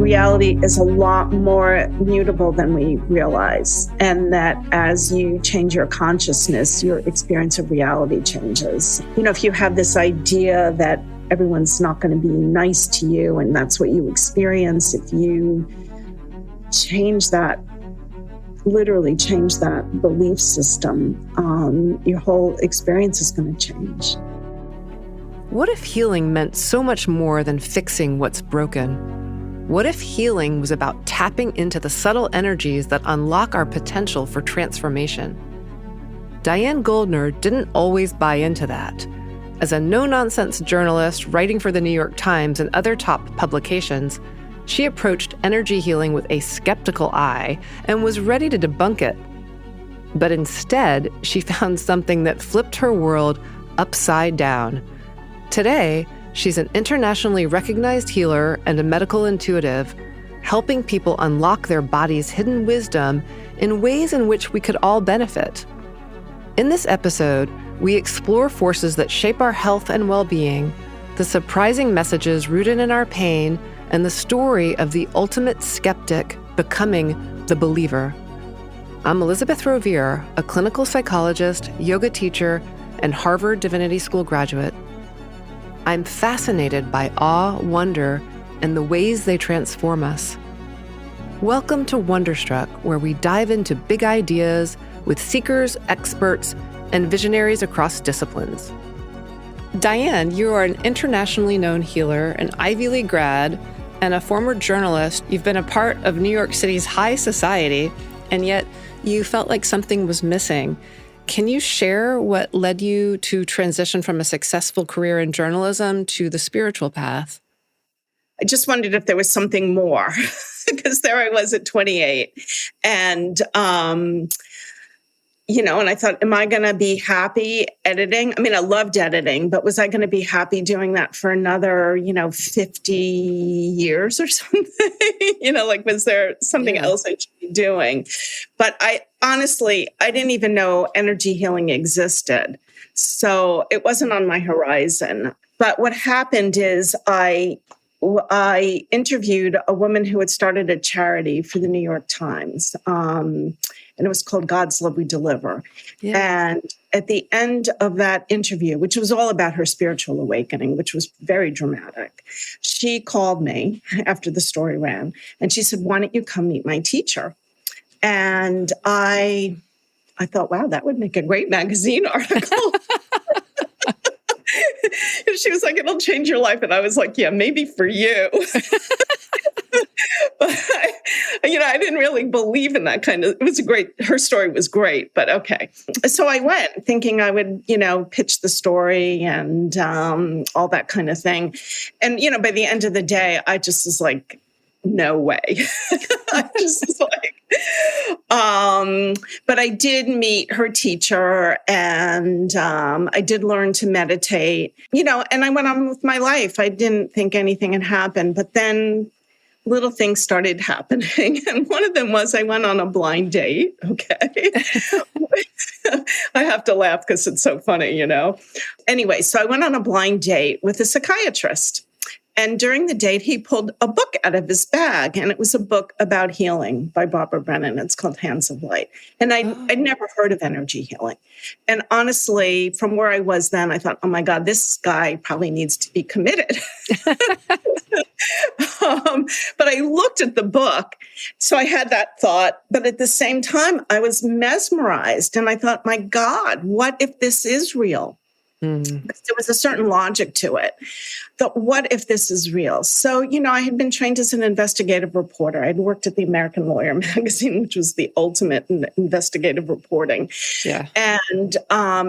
reality is a lot more mutable than we realize, and that as you change your consciousness, your experience of reality changes. You know, if you have this idea that everyone's not going to be nice to you and that's what you experience, if you change that, literally change that belief system, your whole experience is going to change. What if healing meant so much more than fixing what's broken? What if healing was about tapping into the subtle energies that unlock our potential for transformation? Diane Goldner didn't always buy into that. As a no-nonsense journalist writing for the New York Times and other top publications, she approached energy healing with a skeptical eye and was ready to debunk it. But instead, she found something that flipped her world upside down. Today, she's an internationally recognized healer and a medical intuitive, helping people unlock their body's hidden wisdom in ways in which we could all benefit. In this episode, we explore forces that shape our health and well-being, the surprising messages rooted in our pain, and the story of the ultimate skeptic becoming the believer. I'm Elizabeth Rovere, a clinical psychologist, yoga teacher, and Harvard Divinity School graduate. I'm fascinated by awe, wonder, and the ways they transform us. Welcome to Wonderstruck, where we dive into big ideas with seekers, experts, and visionaries across disciplines. Diane, you are an internationally known healer, an Ivy League grad, and a former journalist. You've been a part of New York City's high society, and yet you felt like something was missing. Can you share what led you to transition from a successful career in journalism to the spiritual path? I just wondered if there was something more, because there I was at 28. And, and I thought, am I going to be happy editing? I mean, I loved editing, but was I going to be happy doing that for another, 50 years or something? Was there something else I should be doing? But I didn't even know energy healing existed. So it wasn't on my horizon. But what happened is I interviewed a woman who had started a charity for the New York Times. And it was called God's Love We Deliver. Yeah. And at the end of that interview, which was all about her spiritual awakening, which was very dramatic, she called me after the story ran, and she said, "Why don't you come meet my teacher?" And I thought, wow, that would make a great magazine article. She was like, "It'll change your life." And I was like, "Yeah, maybe for you." But I didn't really believe in that kind of, her story was great, but okay. So I went thinking I would, pitch the story and all that kind of thing. And, by the end of the day, I just was like, no way. I just was like, but I did meet her teacher, and I did learn to meditate, and I went on with my life. I didn't think anything had happened, but then little things started happening. And one of them was I went on a blind date. Okay. I have to laugh because it's so funny, Anyway, so I went on a blind date with a psychiatrist. And during the date, he pulled a book out of his bag, and it was a book about healing by Barbara Brennan. It's called Hands of Light. And I'd never heard of energy healing. And honestly, from where I was then, I thought, oh my God, this guy probably needs to be committed. But I looked at the book, so I had that thought. But at the same time, I was mesmerized. And I thought, my God, what if this is real? Because there was a certain logic to it. But what if this is real? So, I had been trained as an investigative reporter. I'd worked at the American Lawyer magazine, which was the ultimate in investigative reporting. Yeah. And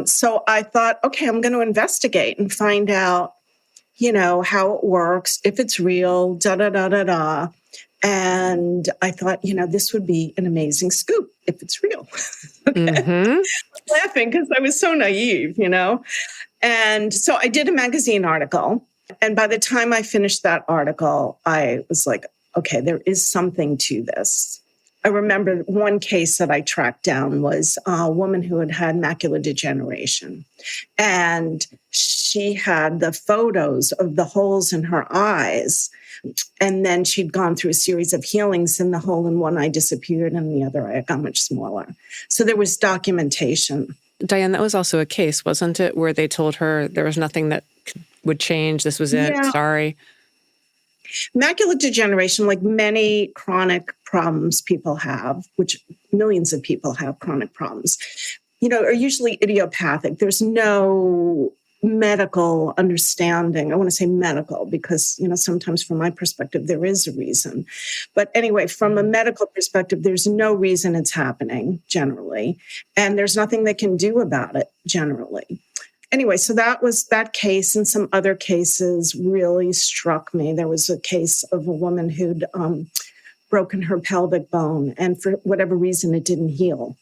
so I thought, okay, I'm going to investigate and find out, how it works, if it's real, da-da-da-da-da. And I thought, this would be an amazing scoop if it's real. Okay. Mm-hmm. I'm laughing because I was so naive, And so I did a magazine article. And by the time I finished that article, I was like, okay, there is something to this. I remember one case that I tracked down was a woman who had macular degeneration. And she had the photos of the holes in her eyes. And then she'd gone through a series of healings, and the hole in one eye disappeared and the other eye got much smaller. So there was documentation. Diane, that was also a case, wasn't it, where they told her there was nothing that would change? This was it. Yeah. Sorry. Macular degeneration, like many chronic problems people have, which millions of people have chronic problems, are usually idiopathic. There's no medical understanding. I want to say medical because, sometimes from my perspective, there is a reason. But anyway, from a medical perspective, there's no reason it's happening generally. And there's nothing they can do about it generally. Anyway, so that case, and some other cases really struck me. There was a case of a woman who'd broken her pelvic bone, and for whatever reason, it didn't heal.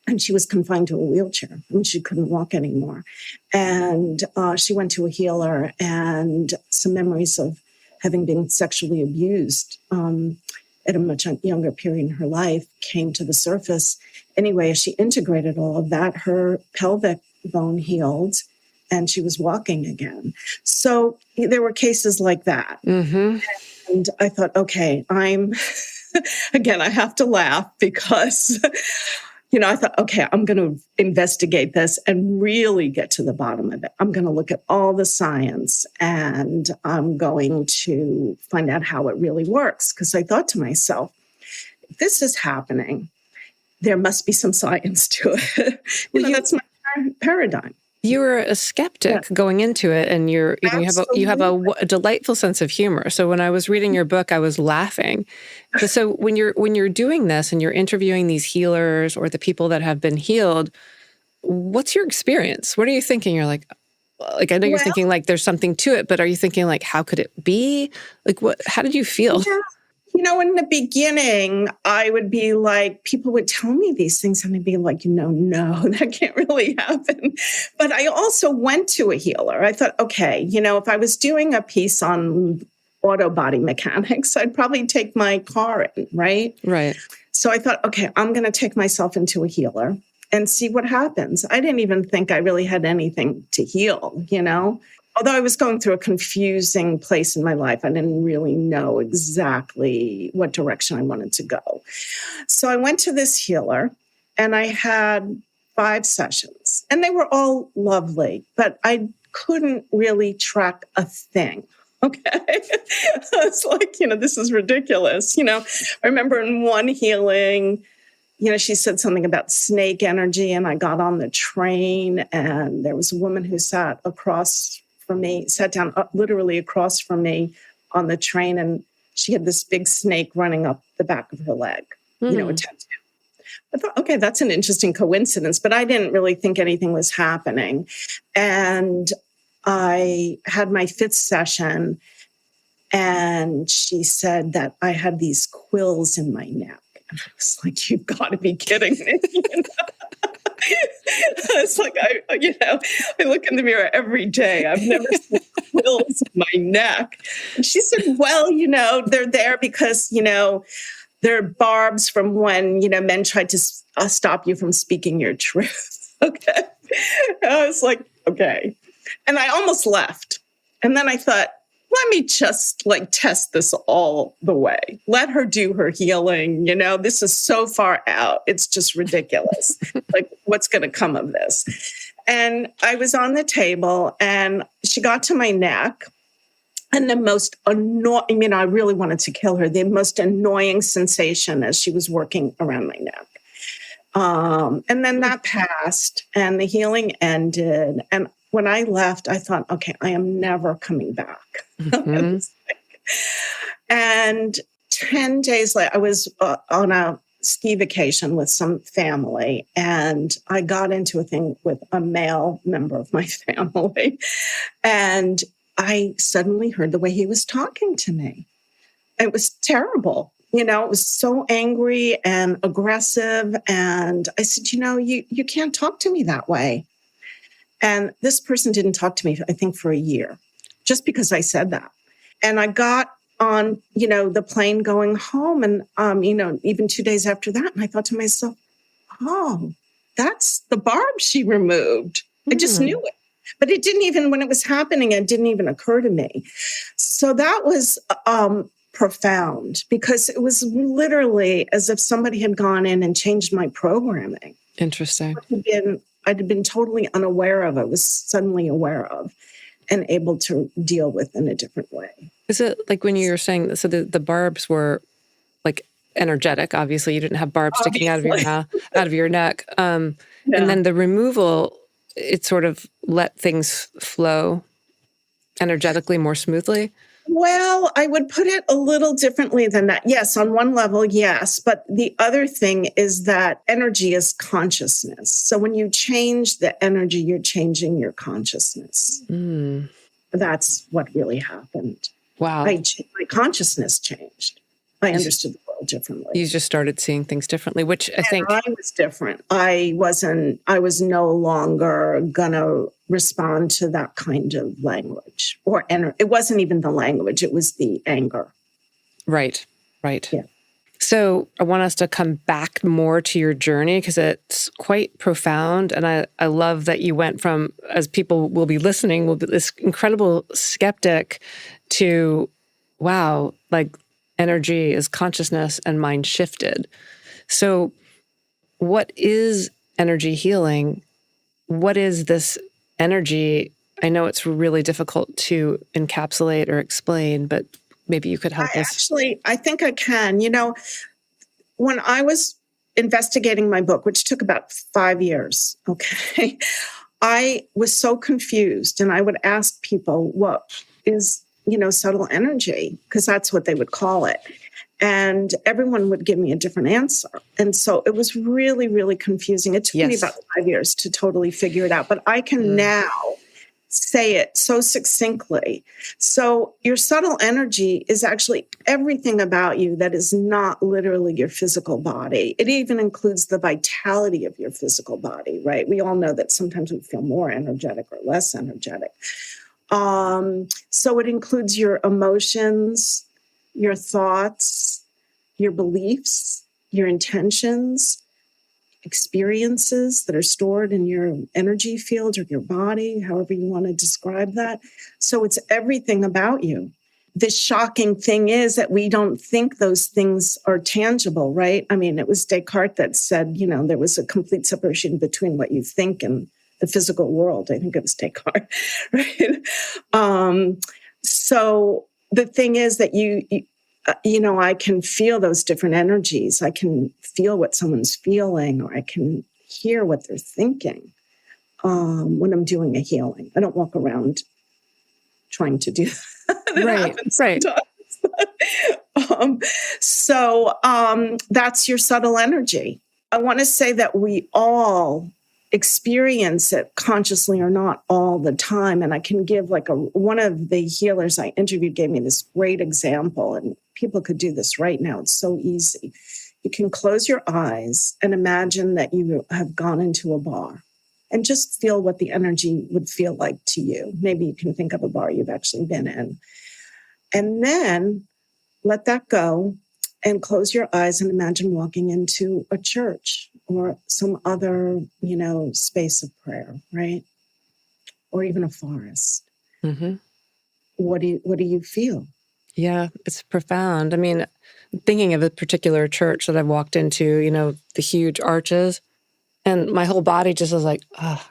And she was confined to a wheelchair, and she couldn't walk anymore. And she went to a healer, and some memories of having been sexually abused at a much younger period in her life came to the surface. Anyway, as she integrated all of that, her pelvic bone healed and she was walking again. So there were cases like that. Mm-hmm. And I thought, okay, again, I have to laugh because, I thought, okay, I'm going to investigate this and really get to the bottom of it. I'm going to look at all the science and I'm going to find out how it really works. Because I thought to myself, if this is happening, there must be some science to it. That's my paradigm. You were a skeptic going into it, and you have a delightful sense of humor. So when I was reading your book, I was laughing. So when you're doing this and you're interviewing these healers or the people that have been healed, what's your experience? What are you thinking? You're like I know you're thinking like there's something to it, but are you thinking like how could it be? Like what? How did you feel? Yeah. In the beginning, I would be like, people would tell me these things and I'd be like, no, that can't really happen. But I also went to a healer. I thought, okay, if I was doing a piece on auto body mechanics, I'd probably take my car in, right? Right. So I thought, okay, I'm going to take myself into a healer and see what happens. I didn't even think I really had anything to heal, Although I was going through a confusing place in my life, I didn't really know exactly what direction I wanted to go. So I went to this healer and I had 5 sessions and they were all lovely, but I couldn't really track a thing. Okay. I was like, this is ridiculous. I remember in one healing, she said something about snake energy and I got on the train and there was a woman who sat down literally across from me on the train, and she had this big snake running up the back of her leg, a tattoo. I thought, okay, that's an interesting coincidence, but I didn't really think anything was happening. And I had my 5th session, and she said that I had these quills in my neck. And I was like, you've got to be kidding me. It's like, I look in the mirror every day. I've never seen quills in my neck. And she said, well, they're there because, they're barbs from when, men tried to stop you from speaking your truth. Okay. I was like, okay. And I almost left. And then I thought, let me just test this all the way. Let her do her healing. This is so far out. It's just ridiculous. What's going to come of this? And I was on the table and she got to my neck and the most annoying, I really wanted to kill her. The most annoying sensation as she was working around my neck. And then that passed and the healing ended. And when I left, I thought, okay, I am never coming back. Mm-hmm. And 10 days later, I was on a ski vacation with some family, and I got into a thing with a male member of my family. And I suddenly heard the way he was talking to me. It was terrible. It was so angry and aggressive. And I said, you can't talk to me that way. And this person didn't talk to me, I think, for a year, just because I said that. And I got on, the plane going home and, even 2 days after that. And I thought to myself, oh, that's the barb she removed. I just knew it. But it didn't even, when it was happening, it didn't even occur to me. So that was profound, because it was literally as if somebody had gone in and changed my programming. Interesting. I'd have been totally unaware of. I was suddenly aware of and able to deal with in a different way. Is it like when you were saying, so the barbs were like energetic? Obviously, you didn't have barbs sticking out of your mouth, out of your neck. And then the removal, it sort of let things flow energetically more smoothly? Well, I would put it a little differently than that. Yes, on one level, yes. But the other thing is that energy is consciousness. So when you change the energy, you're changing your consciousness. That's what really happened. Wow. My consciousness changed. I understood the world differently. You just started seeing things differently, which I think... I was different. I was no longer going to respond to that kind of language or it wasn't even the language. It was the anger. Right. Yeah. So I want us to come back more to your journey, because it's quite profound. And I love that you went from, as people will be listening, will be this incredible skeptic to, wow, like energy is consciousness and mind shifted. So what is energy healing? What is this energy? I know it's really difficult to encapsulate or explain, but maybe you could help us. Actually, I think I can. When I was investigating my book, which took about 5 years, okay, I was so confused. And I would ask people, what is, subtle energy? Because that's what they would call it. And everyone would give me a different answer. And so it was really, really confusing. It took me about 5 years to totally figure it out. But I can now say it so succinctly. So your subtle energy is actually everything about you that is not literally your physical body. It even includes the vitality of your physical body, right? We all know that sometimes we feel more energetic or less energetic. So it includes your emotions, your thoughts, your beliefs, your intentions, experiences that are stored in your energy field or your body, however you want to describe that. So it's everything about you. The shocking thing is that we don't think those things are tangible, right? I mean, it was Descartes that said, there was a complete separation between what you think and the physical world. I think it was Descartes, right? So the thing is that I can feel those different energies. I can feel what someone's feeling, or I can hear what they're thinking when I'm doing a healing. I don't walk around trying to do that. Right. So that's your subtle energy. I want to say that we all experience it consciously or not all the time. And I can give one of the healers I interviewed gave me this great example, and people could do this right now. It's so easy. You can close your eyes and imagine that you have gone into a bar and just feel what the energy would feel like to you. Maybe you can think of a bar you've actually been in. And then let that go and close your eyes and imagine walking into a church or some other, space of prayer, right? Or even a forest. Mm-hmm. What do you feel? Yeah, it's profound. I mean, thinking of a particular church that I've walked into, the huge arches, and my whole body just is like,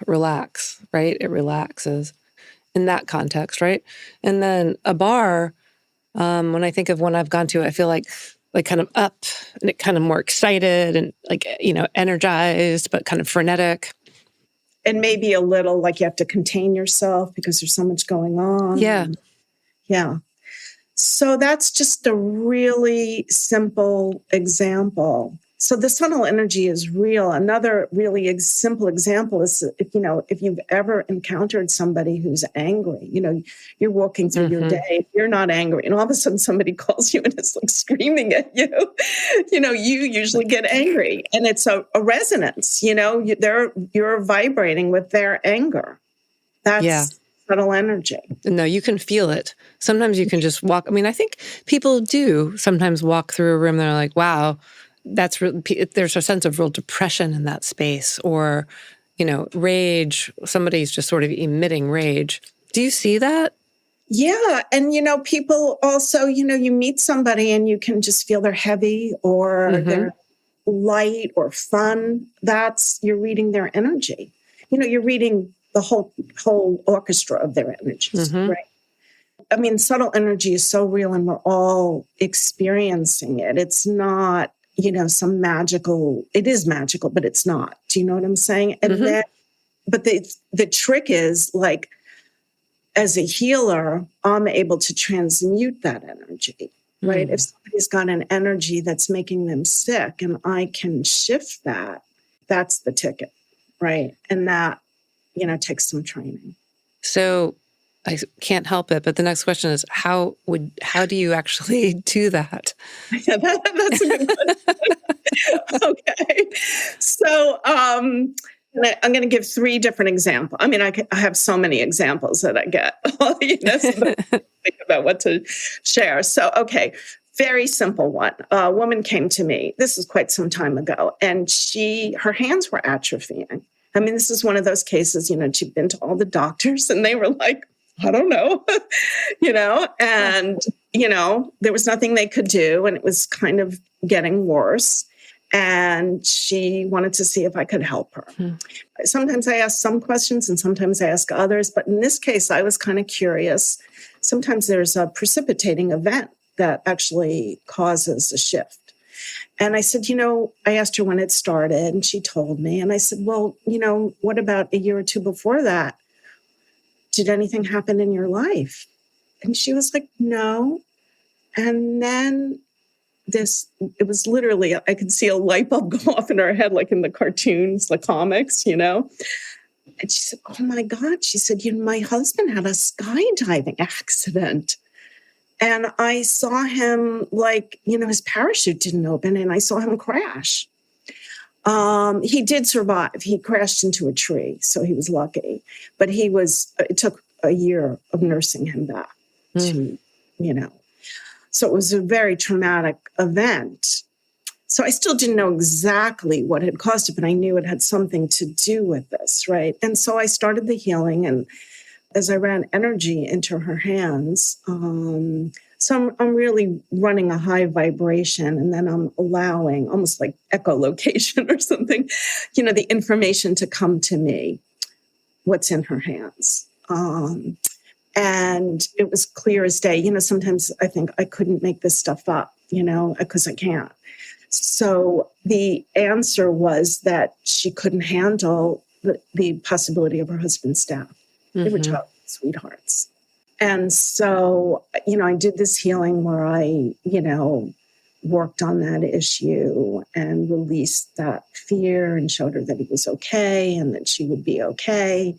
relax, right? It relaxes in that context, right? And then a bar, when I think of one I've gone to, I feel like kind of up and kind of more excited and energized, but kind of frenetic. And maybe a little like you have to contain yourself because there's so much going on. Yeah. Yeah. So that's just a really simple example. So the subtle energy is real. Another really simple example is, if you've ever encountered somebody who's angry, you're walking through your day, you're not angry, and all of a sudden somebody calls you and is like screaming at you, you usually get angry, and it's a resonance, you're vibrating with their anger. That's subtle energy. No, you can feel it. Sometimes you can just walk. I mean, I think people do sometimes walk through a room. They're like, wow, there's a sense of real depression in that space, or, rage. Somebody's just sort of emitting rage. Do you see that? Yeah. And, people also, you meet somebody and you can just feel they're heavy or they're light or fun. You're reading their energy. You're reading the whole orchestra of their energies, right? I mean, subtle energy is so real and we're all experiencing it. It's not, some magical, it is magical, but it's not. Do you know what I'm saying? And then, but the trick is, like, as a healer, I'm able to transmute that energy, right? If somebody's got an energy that's making them sick and I can shift that, that's the ticket, right? And that, takes some training. So I can't help it, but the next question is, how do you actually do that? Yeah, that's a good question. Okay. So, I'm going to give 3 different examples. I mean, I have so many examples that I get, so think about what to share. So, okay, very simple one. A woman came to me, this is quite some time ago, and her hands were atrophying. I mean, this is one of those cases, she'd been to all the doctors and they were like, I don't know, and, there was nothing they could do and it was kind of getting worse. And she wanted to see if I could help her. Sometimes I ask some questions and sometimes I ask others. But in this case, I was kind of curious. Sometimes there's a precipitating event that actually causes a shift. And I said, I asked her when it started and she told me. And I said, well, what about a year or 2 before that? Did anything happen in your life? And she was like, no. And then it was literally, I could see a light bulb go off in her head, like in the cartoons, the comics, And she said, oh my God. She said, my husband had a skydiving accident. And I saw him, his parachute didn't open and I saw him crash. He did survive. He crashed into a tree, so he was lucky. But it took a year of nursing him back to, So it was a very traumatic event. So I still didn't know exactly what had caused it, but I knew it had something to do with this, right? And so I started the healing, and as I ran energy into her hands, so I'm really running a high vibration, and then I'm allowing, almost like echolocation or something, the information to come to me, what's in her hands. And it was clear as day. Sometimes I think I couldn't make this stuff up, because I can't. So the answer was that she couldn't handle the possibility of her husband's death. They were childhood sweethearts. And so, I did this healing where I, worked on that issue and released that fear and showed her that he was okay and that she would be okay.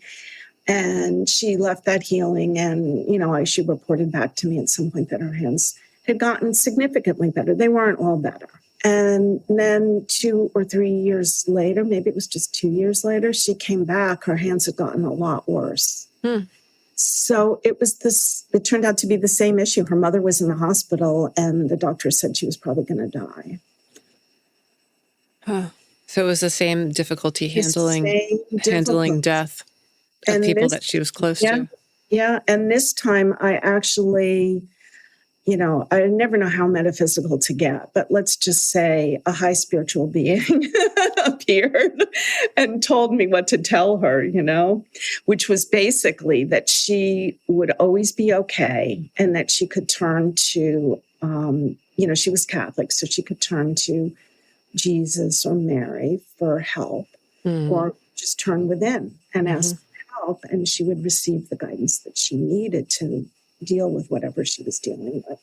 And she left that healing and, she reported back to me at some point that her hands had gotten significantly better. They weren't all better. And then 2 or 3 years later, maybe it was just 2 years later, she came back. Her hands had gotten a lot worse. So it turned out to be the same issue. Her mother was in the hospital and the doctor said she was probably going to die. So it was the same difficulty handling death of people that she was close to. Yeah. And this time I actually, I never know how metaphysical to get, but let's just say a high spiritual being appeared and told me what to tell her, which was basically that she would always be okay and that she could turn to, she was Catholic, so she could turn to Jesus or Mary for help or just turn within and ask for help, and she would receive the guidance that she needed to deal with whatever she was dealing with.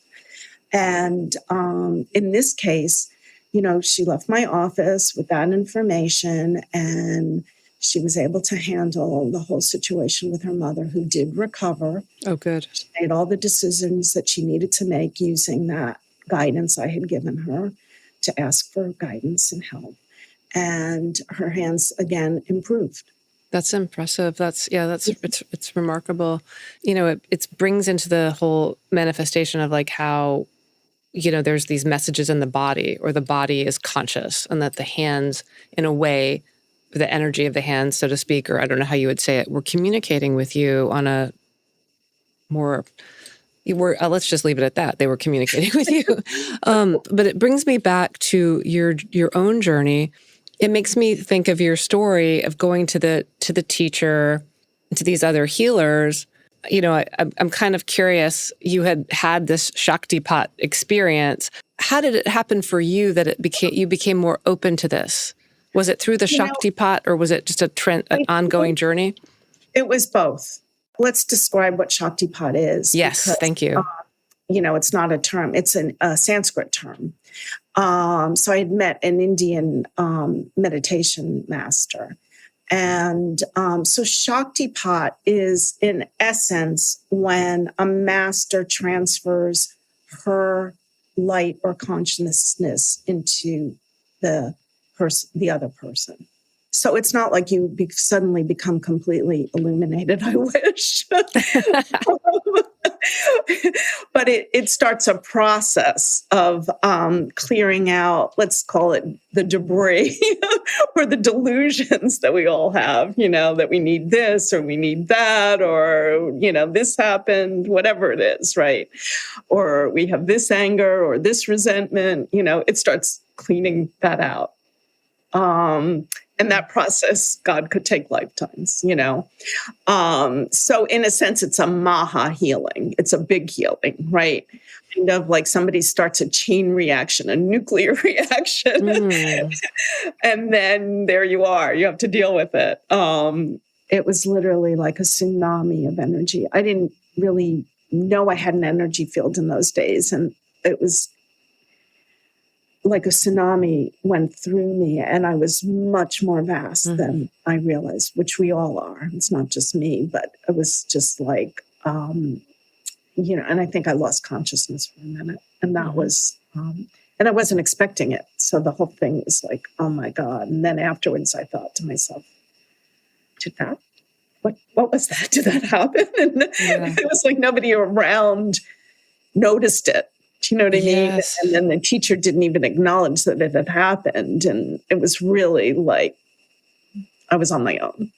And in this case, she left my office with that information and she was able to handle the whole situation with her mother, who did recover. Oh, good. She made all the decisions that she needed to make using that guidance I had given her to ask for guidance and help. And her hands again improved. That's impressive. It's remarkable. It brings into the whole manifestation of like how, there's these messages in the body, or the body is conscious, and that the hands, in a way, the energy of the hands, so to speak, or I don't know how you would say it, we're communicating with you on a more, let's just leave it at that. They were communicating with you. But it brings me back to your own journey. It makes me think of your story of going to the teacher, to these other healers. I'm kind of curious. You had this shaktipat experience. How did it happen for you that you became more open to this? Was it through the shaktipat, or was it just an ongoing journey? It was both. Let's describe what shaktipat is. Yes, because, thank you. It's not a term. It's a Sanskrit term. So I had met an Indian meditation master. And so shaktipat is, in essence, when a master transfers her light or consciousness into the other person. So it's not like you suddenly become completely illuminated, I wish. But it starts a process of clearing out, let's call it the debris or the delusions that we all have, that we need this or we need that, or, this happened, whatever it is, right? Or we have this anger or this resentment, it starts cleaning that out. And that process, God, could take lifetimes, So in a sense, it's a maha healing. It's a big healing, right? Kind of like somebody starts a chain reaction, a nuclear reaction. And then there you are. You have to deal with it. It was literally like a tsunami of energy. I didn't really know I had an energy field in those days. And it was like a tsunami went through me, and I was much more vast than I realized, which we all are. It's not just me, but it was just like, and I think I lost consciousness for a minute, and that was, and I wasn't expecting it. So the whole thing was like, oh my God. And then afterwards I thought to myself, what was that? Did that happen? And it was like nobody around noticed it. Do you know what I mean? Yes. And then the teacher didn't even acknowledge that it had happened. And it was really like I was on my own.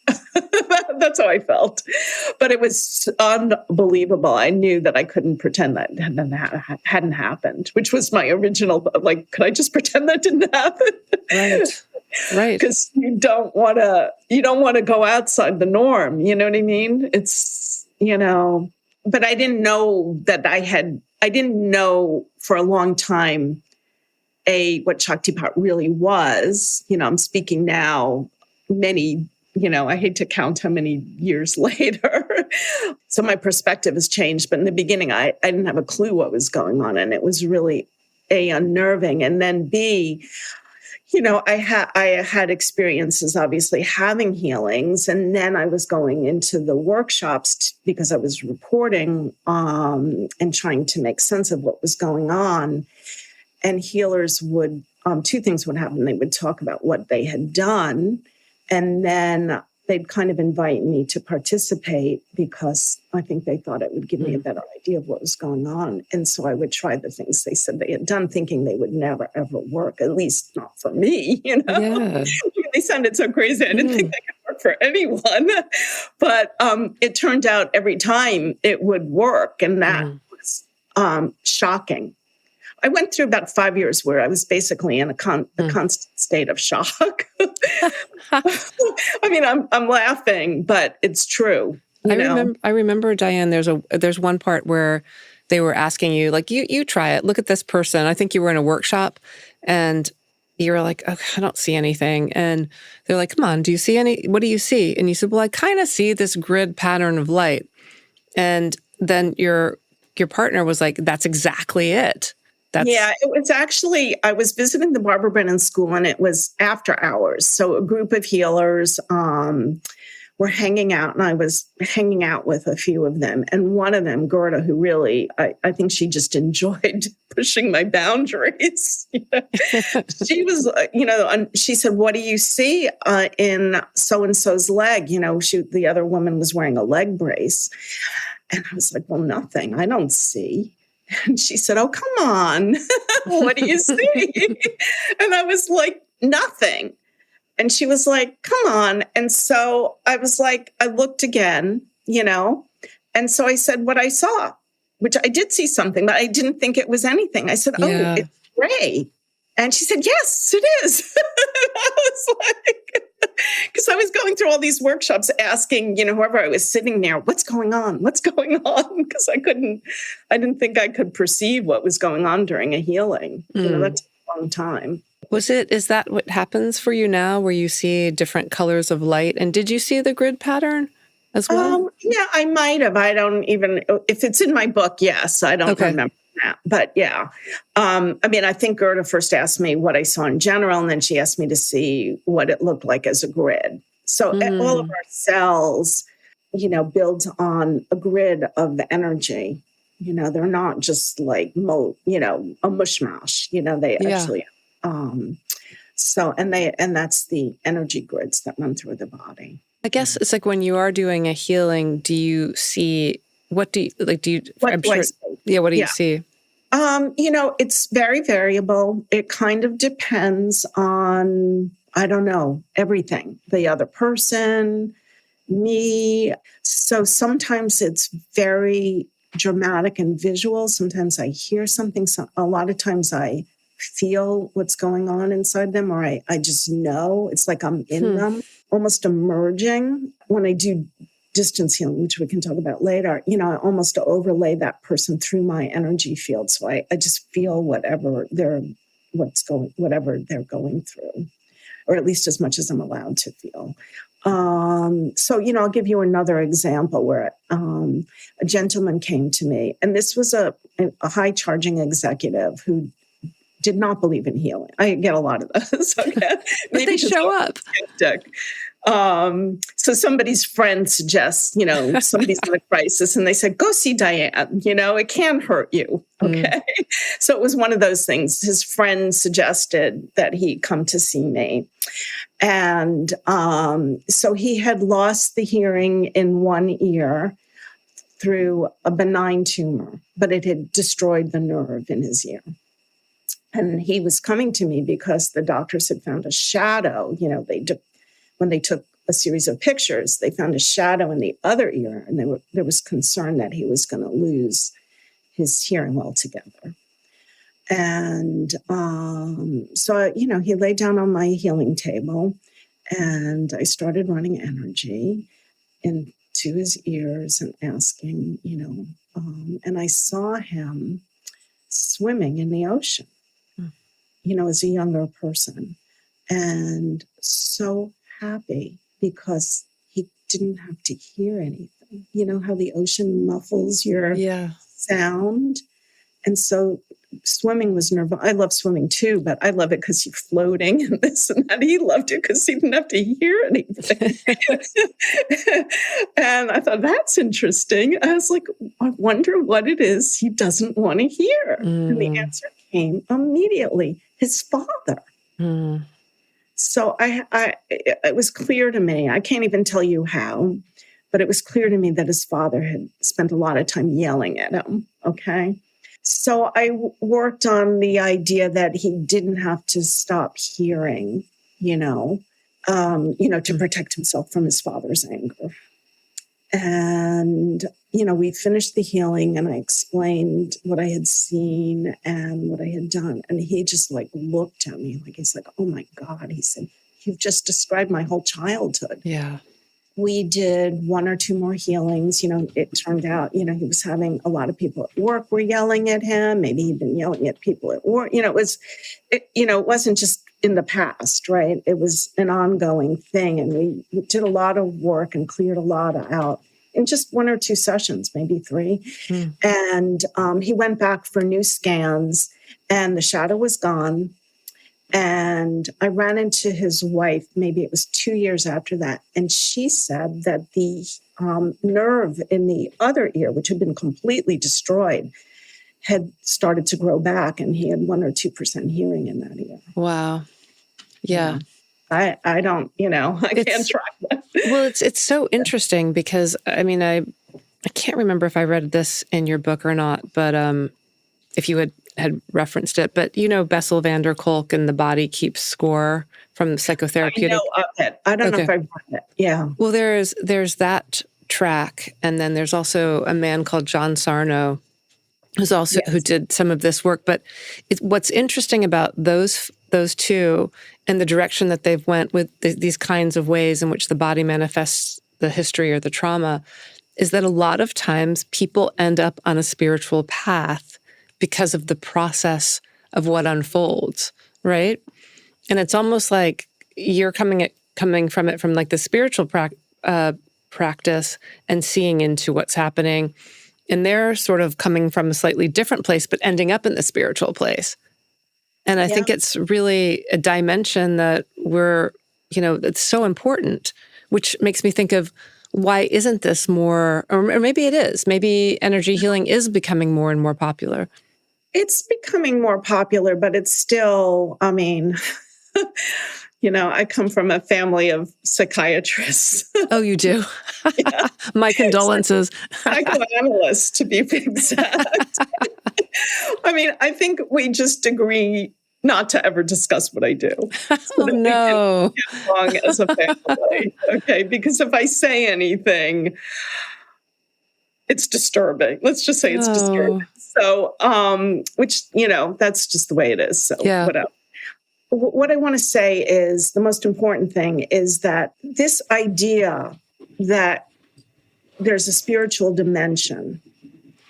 That's how I felt. But it was unbelievable. I knew that I couldn't pretend that hadn't happened, which was my original, like, could I just pretend that didn't happen? Right. Because you don't want to go outside the norm. You know what I mean? It's, but I didn't know that I didn't know for a long time, what Shaktipat really was. I'm speaking now many, I hate to count how many years later. So my perspective has changed. But in the beginning, I didn't have a clue what was going on. And it was really, A, unnerving. And then B, I had experiences, obviously, having healings. And then I was going into the workshops because I was reporting and trying to make sense of what was going on. And healers would, two things would happen. They would talk about what they had done. And then they'd kind of invite me to participate because I think they thought it would give me a better idea of what was going on. And so I would try the things they said they had done, thinking they would never, ever work, at least not for me, Yeah. They sounded so crazy. I didn't think they could work for anyone. But it turned out every time it would work. And that was shocking. I went through about 5 years where I was basically in a constant state of shock. I mean, I'm laughing, but it's true. I remember, Diane, there's one part where they were asking you, like, you try it. Look at this person. I think you were in a workshop and you were like, okay, I don't see anything. And they're like, come on, what do you see? And you said, well, I kind of see this grid pattern of light. And then your partner was like, that's exactly it. It was actually, I was visiting the Barbara Brennan School and it was after hours. So a group of healers were were hanging out, and I was hanging out with a few of them. And one of them, Gerda, who really, I think she just enjoyed pushing my boundaries. She was, she said, "What do you see in so-and-so's leg?" The other woman was wearing a leg brace. And I was like, "Well, nothing. I don't see." And she said, "Oh, come on. What do you see?" And I was like, "Nothing." And she was like, "Come on." And so I was like, I looked again, and so I said what I saw, which I did see something, but I didn't think it was anything. I said, "Oh, it's gray." And she said, "Yes, it is." I was like, because I was going through all these workshops asking, whoever I was sitting there, what's going on? What's going on? Because I didn't think I could perceive what was going on during a healing. That's a long time. Is that what happens for you now, where you see different colors of light? And did you see the grid pattern as well? Yeah, I might have. I don't even, if it's in my book, yes, I don't remember that. But yeah, I think Gerda first asked me what I saw in general, and then she asked me to see what it looked like as a grid. So all of our cells, build on a grid of energy. They're not just like, a mushmash, they actually, and that's the energy grids that run through the body. I guess it's like when you are doing a healing, do you see, what do you see? It's very variable. It kind of depends on, I don't know, everything, the other person, me. So sometimes it's very dramatic and visual. Sometimes I hear something. A lot of times I feel what's going on inside them, or I just know. It's like I'm in them, almost emerging. When I do distance healing, which we can talk about later, I almost overlay that person through my energy field. So I just feel whatever they're going through, or at least as much as I'm allowed to feel. I'll give you another example where a gentleman came to me, and this was a high charging executive who did not believe in healing. I get a lot of those. Okay? But they show up. Skeptic. So somebody's friend suggests, somebody's in a crisis, and they said, "Go see Diane, it can't hurt you." Okay. So it was one of those things. His friend suggested that he come to see me. And so he had lost the hearing in one ear through a benign tumor, but it had destroyed the nerve in his ear. And he was coming to me because the doctors had found a shadow. When they took a series of pictures, they found a shadow in the other ear, and there was concern that he was going to lose his hearing altogether. And so, he laid down on my healing table, and I started running energy into his ears and asking, and I saw him swimming in the ocean, as a younger person, and so happy because he didn't have to hear anything. You know how the ocean muffles your sound? And so swimming was nirvana. I love swimming too, but I love it because you're floating and this and that. He loved it because he didn't have to hear anything. And I thought, that's interesting. I was like, I wonder what it is he doesn't want to hear. And the answer came immediately. His father. So it was clear to me, I can't even tell you how, but it was clear to me that his father had spent a lot of time yelling at him. Okay. So I worked on the idea that he didn't have to stop hearing, to protect himself from his father's anger. And, we finished the healing, and I explained what I had seen and what I had done. And he just looked at me he's like, "Oh my God," he said, "You've just described my whole childhood." Yeah. We did one or two more healings. It turned out, he was having a lot of people at work were yelling at him. Maybe he'd been yelling at people at work. It wasn't just in the past, right? It was an ongoing thing. And we did a lot of work and cleared a lot out in just one or two sessions, maybe three. And he went back for new scans, and the shadow was gone. And I ran into his wife, maybe it was 2 years after that. And she said that the nerve in the other ear, which had been completely destroyed, had started to grow back, and he had 1 or 2% hearing in that ear. Wow. Yeah. I don't, I can't track that. Well, it's so interesting because, I mean, I can't remember if I read this in your book or not, but if you had referenced it, but Bessel van der Kolk and The Body Keeps Score from Psychotherapeutic. I know of it. I don't know if I've read it. Yeah. Well, there's that track, and then there's also a man called John Sarno who did some of this work. But what's interesting about those two and the direction that they've went with these kinds of ways in which the body manifests the history or the trauma is that a lot of times people end up on a spiritual path because of the process of what unfolds, right? And it's almost like you're coming from it from like the spiritual practice and seeing into what's happening. And they're sort of coming from a slightly different place, but ending up in the spiritual place. And I think it's really a dimension that it's so important, which makes me think of why isn't this more, or maybe it is, maybe energy healing is becoming more and more popular. It's becoming more popular, but it's still, I mean, I come from a family of psychiatrists. Oh, you do? Yeah. My condolences. Psychoanalysts, to be exact. I mean, I think we just agree not to ever discuss what I do. So that no. we can get along as a family. Okay, because if I say anything, it's disturbing. Let's just say it's disturbing. So, which, that's just the way it is. So whatever. What I want to say is the most important thing is that this idea that there's a spiritual dimension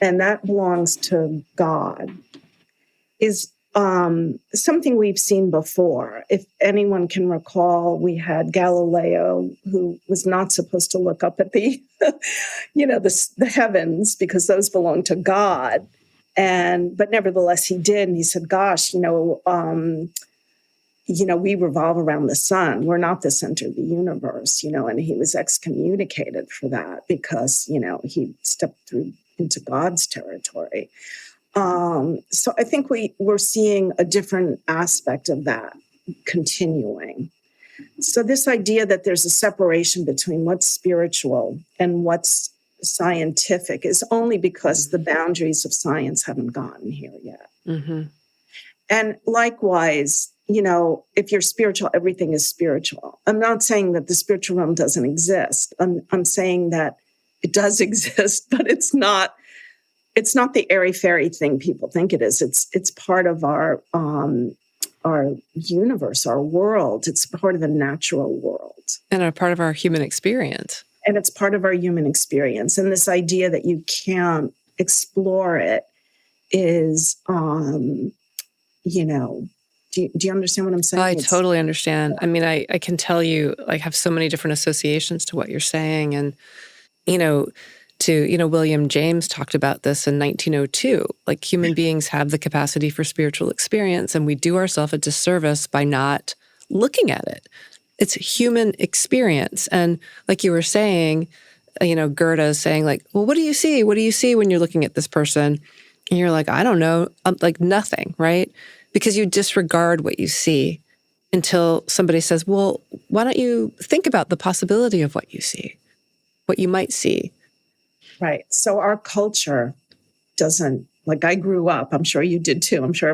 and that belongs to God is something we've seen before. If anyone can recall, we had Galileo, who was not supposed to look up at the, the heavens because those belong to God. But nevertheless, he did. And he said, gosh, we revolve around the sun. We're not the center of the universe, and he was excommunicated for that because, he stepped into God's territory. So I think we're seeing a different aspect of that continuing. So this idea that there's a separation between what's spiritual and what's scientific is only because the boundaries of science haven't gotten here yet. Mm-hmm. And likewise, if you're spiritual, everything is spiritual. I'm not saying that the spiritual realm doesn't exist. I'm saying that it does exist, but it's not the airy-fairy thing people think it is. It's part of our universe, our world. It's part of the natural world. And a part of our human experience. And it's part of our human experience. And this idea that you can't explore it is, do you understand what I'm saying? I totally understand. I mean, I can tell you, I have so many different associations to what you're saying. And, William James talked about this in 1902. Like, human beings have the capacity for spiritual experience, and we do ourselves a disservice by not looking at it. It's human experience. And like you were saying, Gerda's saying like, well, what do you see? What do you see when you're looking at this person? And you're like, I don't know, like nothing, right? Because you disregard what you see until somebody says, well, why don't you think about the possibility of what you see, what you might see? Right. So our culture doesn't, like I grew up, I'm sure you did too. I'm sure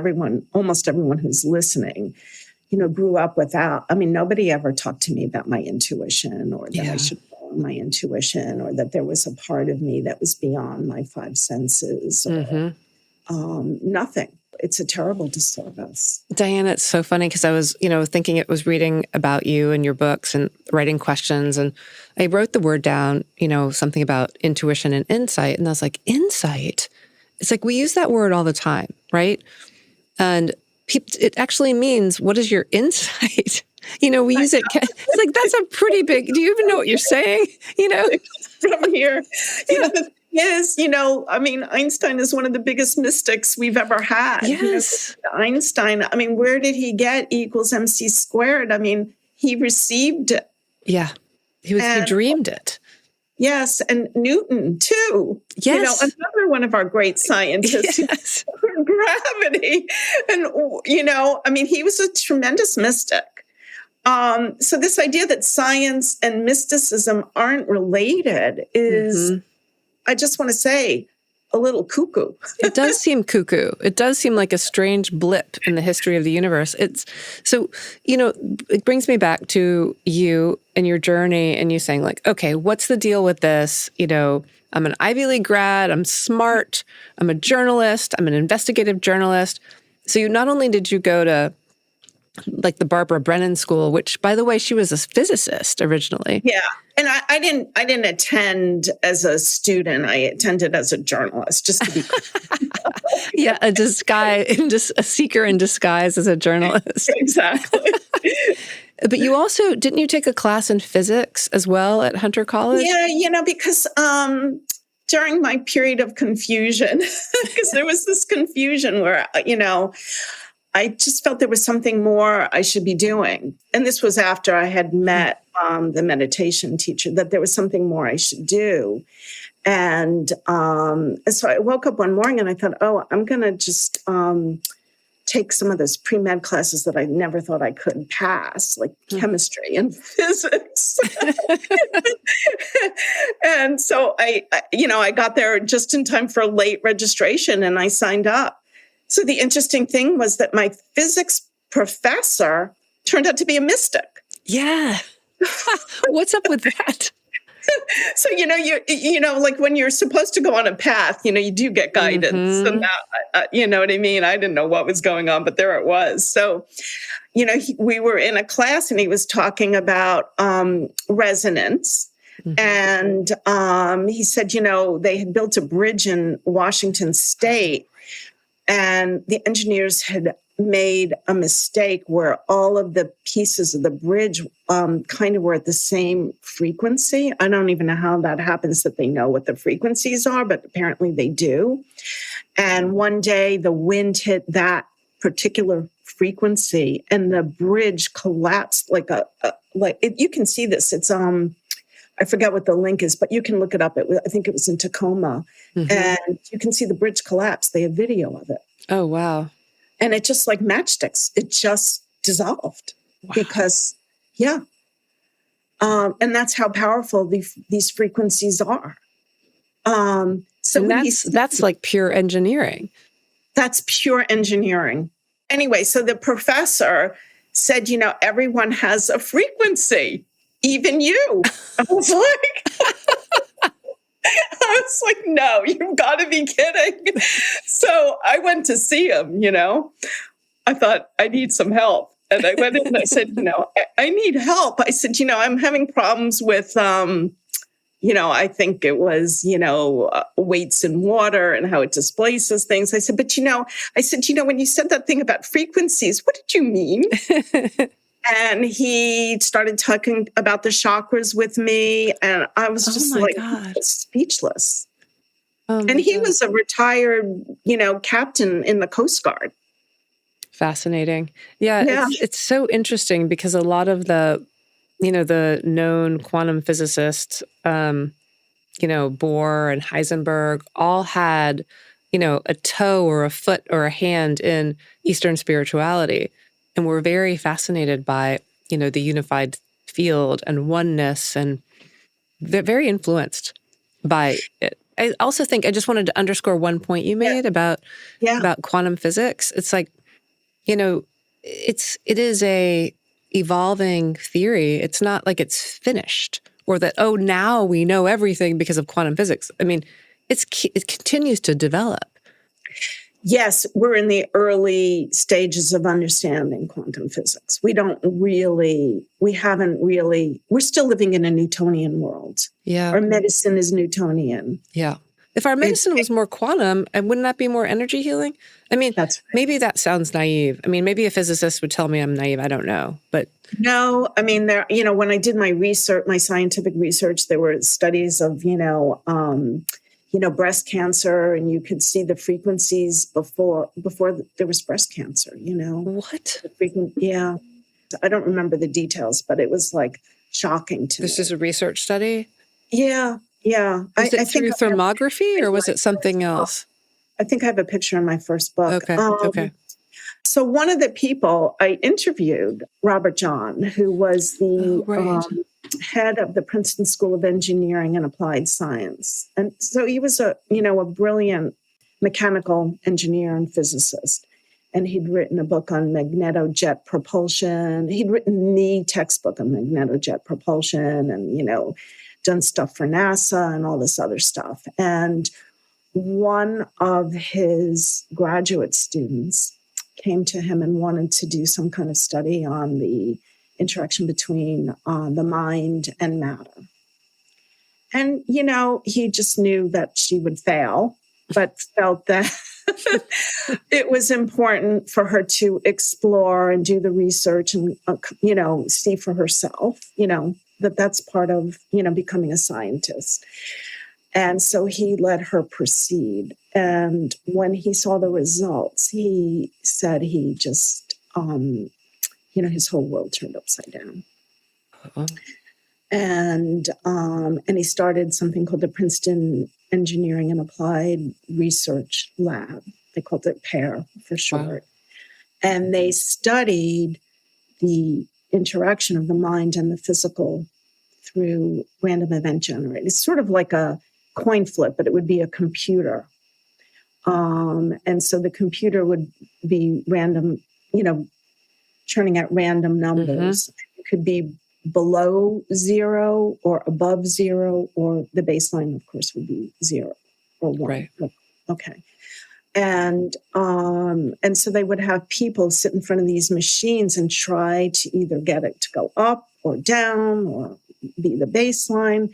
almost everyone who's listening, grew up without, nobody ever talked to me about my intuition or that I should follow my intuition or that there was a part of me that was beyond my five senses or nothing. It's a terrible disservice. Diane, it's so funny because I was, reading about you and your books and writing questions. And I wrote the word down, something about intuition and insight. And I was like, insight? It's like we use that word all the time, right? And it actually means, what is your insight? We use it. It's like, that's a pretty big, do you even know what you're saying? From here. The thing is, I mean, Einstein is one of the biggest mystics we've ever had. Yes. Einstein, I mean, where did he get E equals MC squared? I mean, he received it. Yeah. He dreamed it. Yes. And Newton too. Yes. Another one of our great scientists. Yes. Gravity. And, I mean, he was a tremendous mystic. So this idea that science and mysticism aren't related is, I just want to say, a little cuckoo. It does seem cuckoo. It does seem like a strange blip in the history of the universe. It brings me back to you and your journey and you saying like, okay, what's the deal with this? I'm an Ivy League grad. I'm smart. I'm a journalist. I'm an investigative journalist. So not only did you go to like the Barbara Brennan School, which, by the way, she was a physicist originally. Yeah, and I didn't attend as a student. I attended as a journalist, just to be clear. Yeah, just a seeker in disguise as a journalist. Exactly. But you also didn't you take a class in physics as well at Hunter College? Yeah, because during my period of confusion, because there was this confusion where I just felt there was something more I should be doing. And this was after I had met the meditation teacher, that there was something more I should do. And so I woke up one morning and I thought, I'm going to just take some of those pre-med classes that I never thought I could pass, like chemistry and physics. And so I got there just in time for a late registration and I signed up. So the interesting thing was that my physics professor turned out to be a mystic. Yeah. What's up with that? So, like when you're supposed to go on a path, you do get guidance. And that, you know what I mean? I didn't know what was going on, but there it was. So, we were in a class and he was talking about resonance. And he said, they had built a bridge in Washington State. And the engineers had made a mistake where all of the pieces of the bridge kind of were at the same frequency. I don't even know how that happens, that they know what the frequencies are, but apparently they do. And one day the wind hit that particular frequency and the bridge collapsed you can see this. It's I forget what the link is, but you can look it up. I think it was in Tacoma. And you can see the bridge collapse. They have video of it. Oh, wow. And it just like matchsticks. It just dissolved. Wow. Because, and that's how powerful these frequencies are. So that's like pure engineering. That's pure engineering. Anyway, so the professor said, everyone has a frequency. Even you. I was like, no, you've got to be kidding. So I went to see him, I thought I need some help. And I went in and I said, I need help. I said, I'm having problems with, I think it was, weights in water and how it displaces things. I said, but when you said that thing about frequencies, what did you mean? And he started talking about the chakras with me. And I was just speechless. And he was a retired, captain in the Coast Guard. Fascinating. Yeah. It's so interesting because a lot of the known quantum physicists, Bohr and Heisenberg all had, a toe or a foot or a hand in Eastern spirituality. And we're very fascinated by, the unified field and oneness, and they're very influenced by it. I also think I just wanted to underscore one point you made about quantum physics. It's like, it is a evolving theory. It's not like it's finished or that, now we know everything because of quantum physics. I mean, it continues to develop. Yes, we're in the early stages of understanding quantum physics. We're still living in a Newtonian world. Yeah. Our medicine is Newtonian. Yeah. If our medicine was more quantum, wouldn't that be more energy healing? I mean, that's right. Maybe that sounds naive. I mean, maybe a physicist would tell me I'm naive. I don't know. But no, I mean, when I did my research, my scientific research, there were studies of, breast cancer, and you could see the frequencies before there was breast cancer, What? Yeah. I don't remember the details, but it was like shocking to me. This is a research study? Yeah. Yeah. Was it through thermography or was it something else? I think I have a picture in my first book. Okay. Okay. So one of the people I interviewed, Robert John, who was the head of the Princeton School of Engineering and Applied Science. And so he was a brilliant mechanical engineer and physicist. And he'd written a book on magnetojet propulsion. He'd written the textbook on magnetojet propulsion and, done stuff for NASA and all this other stuff. And one of his graduate students came to him and wanted to do some kind of study on the interaction between the mind and matter. And, he just knew that she would fail, but felt that it was important for her to explore and do the research and, see for herself, that's part of, becoming a scientist. And so he let her proceed. And when he saw the results, he said he just, his whole world turned upside down. Uh-huh. And he started something called the Princeton Engineering and Applied Research Lab. They called it PAIR for short. Wow. And they studied the interaction of the mind and the physical through random event generator. It's sort of like a coin flip, but it would be a computer. And so the computer would be random, churning out random numbers. Mm-hmm. It could be below 0 or above 0, or the baseline, of course, would be 0 or 1. Right. Okay. And so they would have people sit in front of these machines and try to either get it to go up or down or be the baseline.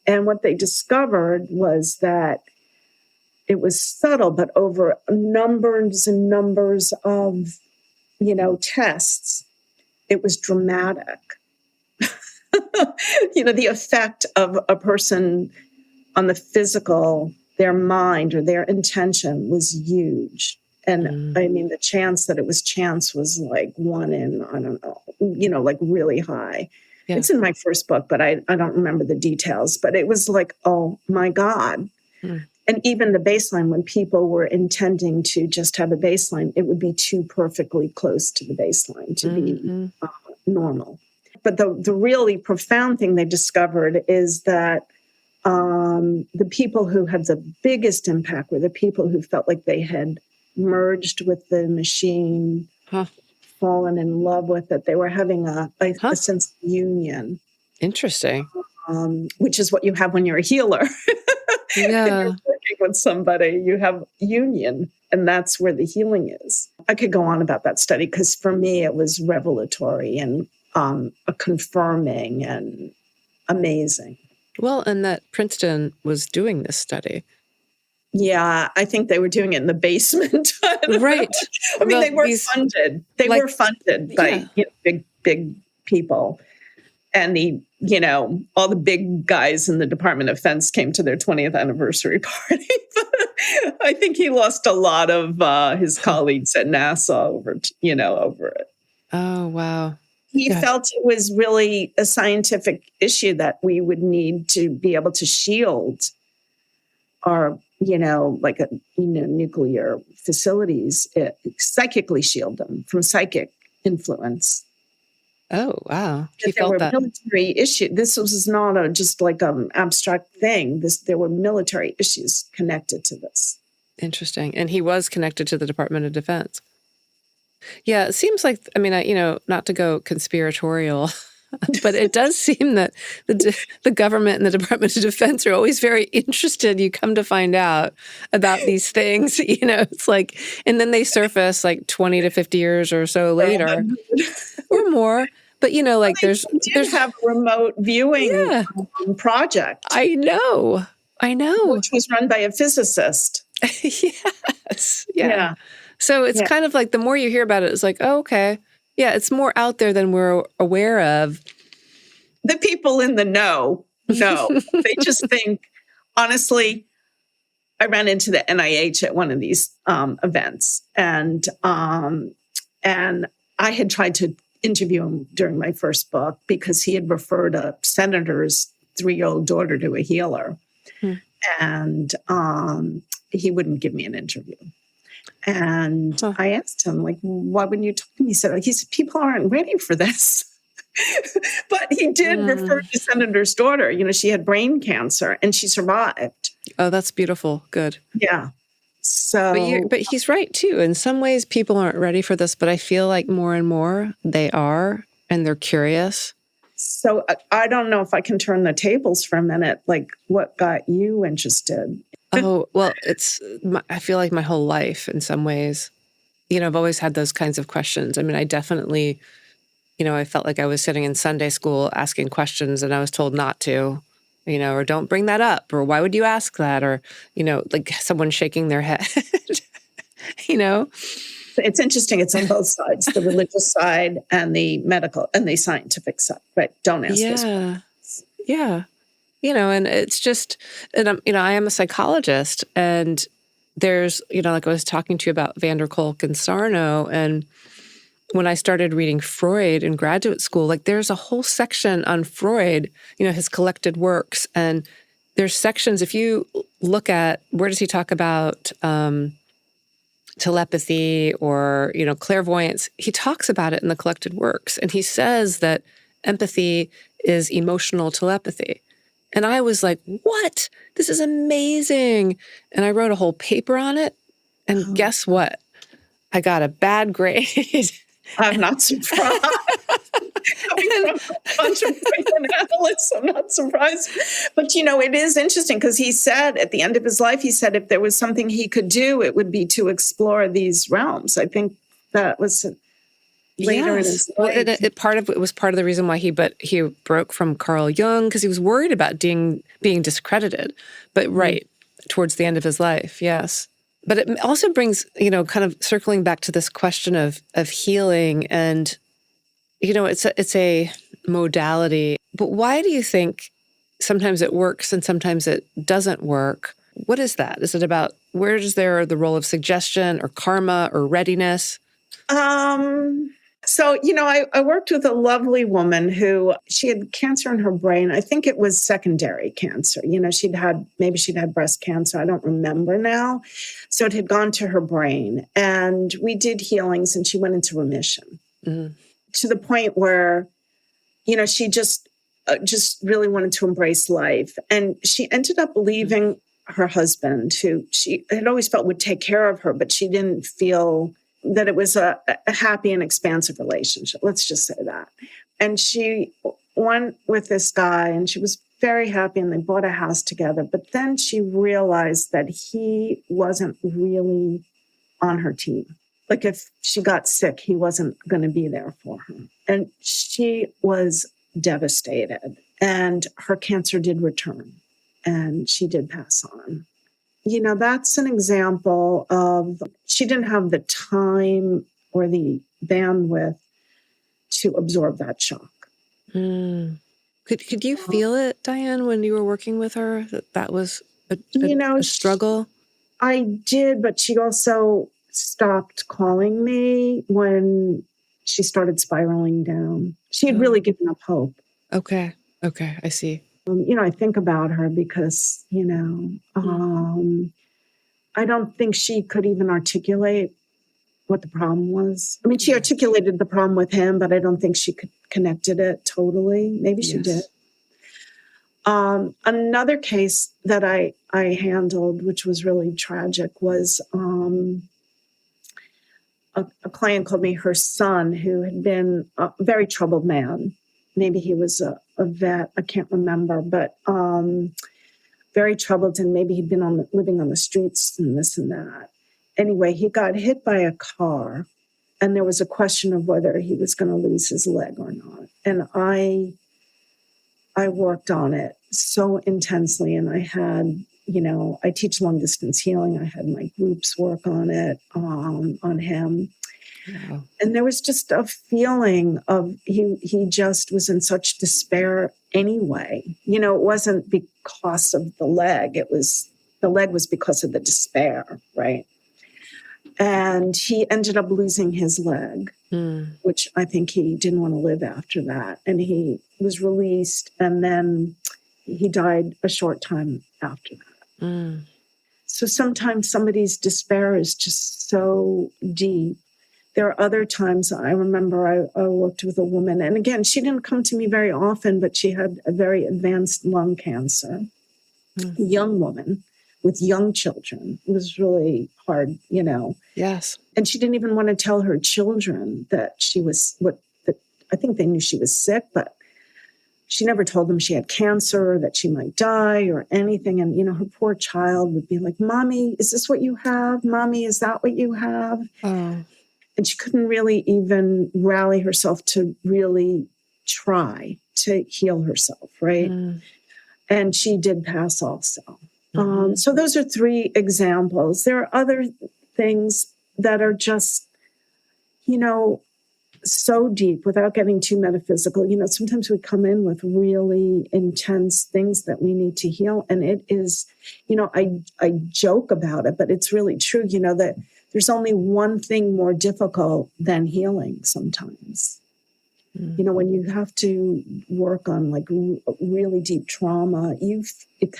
And what they discovered was that it was subtle, but over numbers and numbers of, tests, it was dramatic. The effect of a person on the physical, their mind or their intention was huge. And the chance that it was chance was like 1 in, I don't know, like really high. Yeah. It's in my first book, but I don't remember the details. But it was like, oh my God. Mm. And even the baseline, when people were intending to just have a baseline, it would be too perfectly close to the baseline to be normal. But the really profound thing they discovered is that the people who had the biggest impact were the people who felt like they had merged with the machine, fallen in love with it. They were having a sense of union. Interesting. Which is what you have when you're a healer. Yeah. When you're working with somebody, you have union, and that's where the healing is. I could go on about that study because for me it was revelatory and confirming and amazing. Well, and that Princeton was doing this study. Yeah, I think they were doing it in the basement. Right. I mean, they were funded. They were funded by big people. And all the big guys in the Department of Defense came to their 20th anniversary party. I think he lost a lot of his colleagues at NASA over it. Oh, wow. He felt it was really a scientific issue that we would need to be able to shield our, nuclear facilities, psychically shield them from psychic influence. Oh, wow. He felt that. Military issue. This was not just like an abstract thing. There were military issues connected to this. Interesting. And he was connected to the Department of Defense. Yeah, it seems like, not to go conspiratorial, but it does seem that the government and the Department of Defense are always very interested. You come to find out about these things, it's like, and then they surface like 20 to 50 years or so later or more. But, there's have a remote viewing project. I know. Which was run by a physicist. Yes. Yeah. So it's kind of like the more you hear about it, it's like, oh, okay. Yeah, it's more out there than we're aware of. The people in the know. They just think, honestly, I ran into the NIH at one of these events, and I had tried to interview him during my first book because he had referred a senator's 3-year-old daughter to a healer, and he wouldn't give me an interview. And I asked him, like, why wouldn't you talk to me? He said, people aren't ready for this. But he did refer to the senator's daughter. You know, she had brain cancer and she survived. Oh, that's beautiful. Good. Yeah. So, but he's right too. In some ways, people aren't ready for this, but I feel like more and more they are, and they're curious. So I don't know if I can turn the tables for a minute. Like, what got you interested? Oh, well, I feel like my whole life in some ways, you know, I've always had those kinds of questions. I mean, I definitely, you know, I felt like I was sitting in Sunday school asking questions and I was told not to, you know, or don't bring that up, or why would you ask that? Or, you know, like someone shaking their head, you know? It's interesting. It's on both sides, the religious side and the medical and the scientific side, right? Don't ask those questions. Yeah. You know, and it's just, and you know, I am a psychologist, and there's, you know, like I was talking to you about Van der Kolk and Sarno, and when I started reading Freud in graduate school, like there's a whole section on Freud, you know, his collected works, and there's sections, if you look at, where does he talk about telepathy or, you know, clairvoyance, he talks about it in the collected works, and he says that empathy is emotional telepathy. And I was like, what? This is amazing. And I wrote a whole paper on it. And guess what? I got a bad grade. I'm not surprised. Coming from a bunch of analysts, I'm not surprised. But, you know, it is interesting because he said at the end of his life, he said if there was something he could do, it would be to explore these realms. I think that was later in his life. It was part of the reason why he broke from Carl Jung, because he was worried about being discredited. But towards the end of his life, yes. But it also brings, you know, kind of circling back to this question of healing, and, you know, it's a modality. But why do you think sometimes it works and sometimes it doesn't work? What is that? Is it about, where is there the role of suggestion or karma or readiness? So, you know, I worked with a lovely woman who, she had cancer in her brain. I think it was secondary cancer. You know, she'd had breast cancer. I don't remember now. So it had gone to her brain, and we did healings and she went into remission to the point where, you know, she just really wanted to embrace life. And she ended up leaving her husband, who she had always felt would take care of her, but she didn't feel that it was a happy and expansive relationship. Let's just say that. And she went with this guy and she was very happy and they bought a house together. But then she realized that he wasn't really on her team. Like if she got sick, he wasn't going to be there for her. And she was devastated, and her cancer did return and she did pass on. You know, that's an example of, she didn't have the time or the bandwidth to absorb that shock. Could you feel it, Diane, when you were working with her, that was a struggle? I did, but she also stopped calling me when she started spiraling down. She had really given up hope. Okay, I see. You know, I think about her because, you know, I don't think she could even articulate what the problem was. I mean, she articulated the problem with him, but I don't think she connected it totally. Maybe she did. Another case that I handled, which was really tragic, was a client called me her son, who had been a very troubled man. Maybe he was a vet, I can't remember, but very troubled, and maybe he'd been living on the streets and this and that. Anyway, he got hit by a car, and there was a question of whether he was going to lose his leg or not. And I worked on it so intensely, and I had, you know, I teach long distance healing. I had my groups work on it, on him. Wow. And there was just a feeling of he just was in such despair anyway. You know, it wasn't because of the leg. It was The leg was because of the despair, right? And he ended up losing his leg, which I think he didn't want to live after that. And he was released, and then he died a short time after that. So sometimes somebody's despair is just so deep. There are other times, I remember I worked with a woman, and again, she didn't come to me very often, but she had a very advanced lung cancer, a young woman with young children. It was really hard, Yes. And she didn't even want to tell her children that she was I think they knew she was sick, but she never told them she had cancer or that she might die or anything. And, her poor child would be like, Mommy, is this what you have? Mommy, is that what you have? Oh. And she couldn't really even rally herself to really try to heal herself, right? And she did pass also. So those are 3 examples. There are other things that are just, so deep without getting too metaphysical. Sometimes we come in with really intense things that we need to heal. And it is, I joke about it, but it's really true, that there's only one thing more difficult than healing sometimes. When you have to work on like really deep trauma, you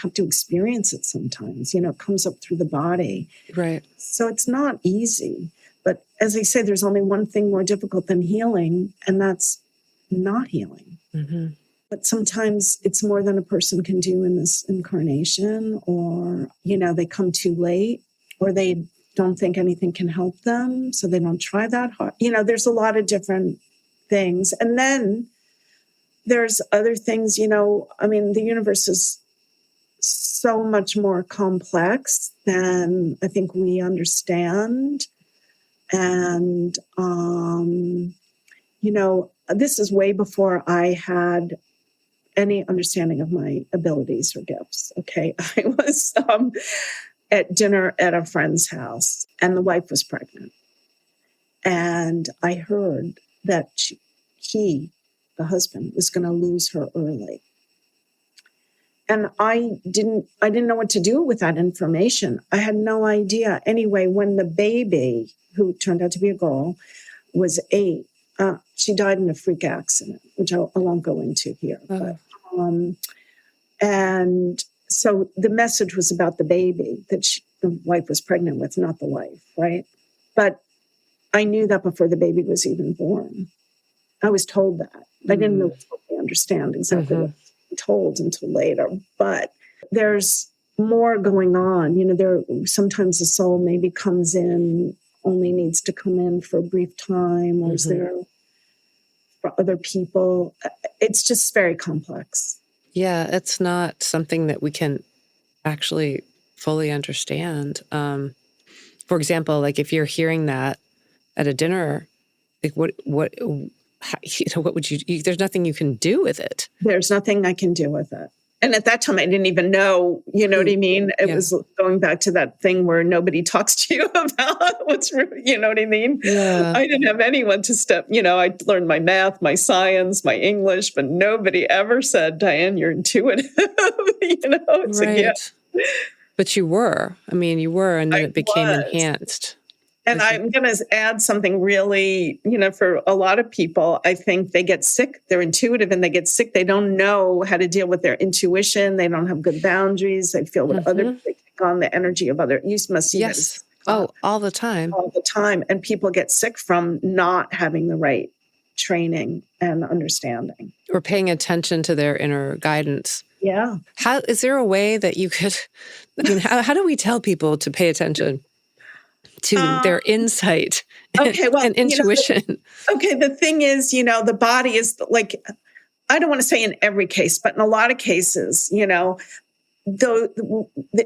have to experience it sometimes. It comes up through the body. Right. So it's not easy. But as I say, there's only one thing more difficult than healing, and that's not healing. But sometimes it's more than a person can do in this incarnation, or, they come too late, or they don't think anything can help them, so they don't try that hard. There's a lot of different things. And then there's other things, the universe is so much more complex than I think we understand. And, this is way before I had any understanding of my abilities or gifts. Okay. I was at dinner at a friend's house, and the wife was pregnant. And I heard that he, the husband, was going to lose her early. And I didn't know what to do with that information. I had no idea. Anyway, when the baby, who turned out to be a girl, was 8, she died in a freak accident, which I won't go into here. But, and so the message was about the baby that the wife was pregnant with, not the wife, right? But I knew that before the baby was even born. I was told that. I didn't really understand exactly what I was told until later. But there's more going on. Sometimes the soul maybe comes in, only needs to come in for a brief time, or is there for other people. It's just very complex. Yeah, it's not something that we can actually fully understand. For example, like if you're hearing that at a dinner, like what would you? There's nothing you can do with it. There's nothing I can do with it. And at that time, I didn't even know, you know what I mean? It was going back to that thing where nobody talks to you about what's, you know what I mean? Yeah. I didn't have anyone to I learned my math, my science, my English, but nobody ever said, Diane, you're intuitive. It's right. a gift. But you were. I mean, you were, and then it became enhanced. And I'm going to add something really, for a lot of people, I think they get sick. They're intuitive and they get sick. They don't know how to deal with their intuition. They don't have good boundaries. They feel what other people take on the energy of other. You must see yes. Oh, all the time. All the time. And people get sick from not having the right training and understanding. Or paying attention to their inner guidance. Yeah. How is there a way that you could, how do we tell people to pay attention to their insight and intuition? The thing is, the body is like, I don't want to say in every case, but in a lot of cases, the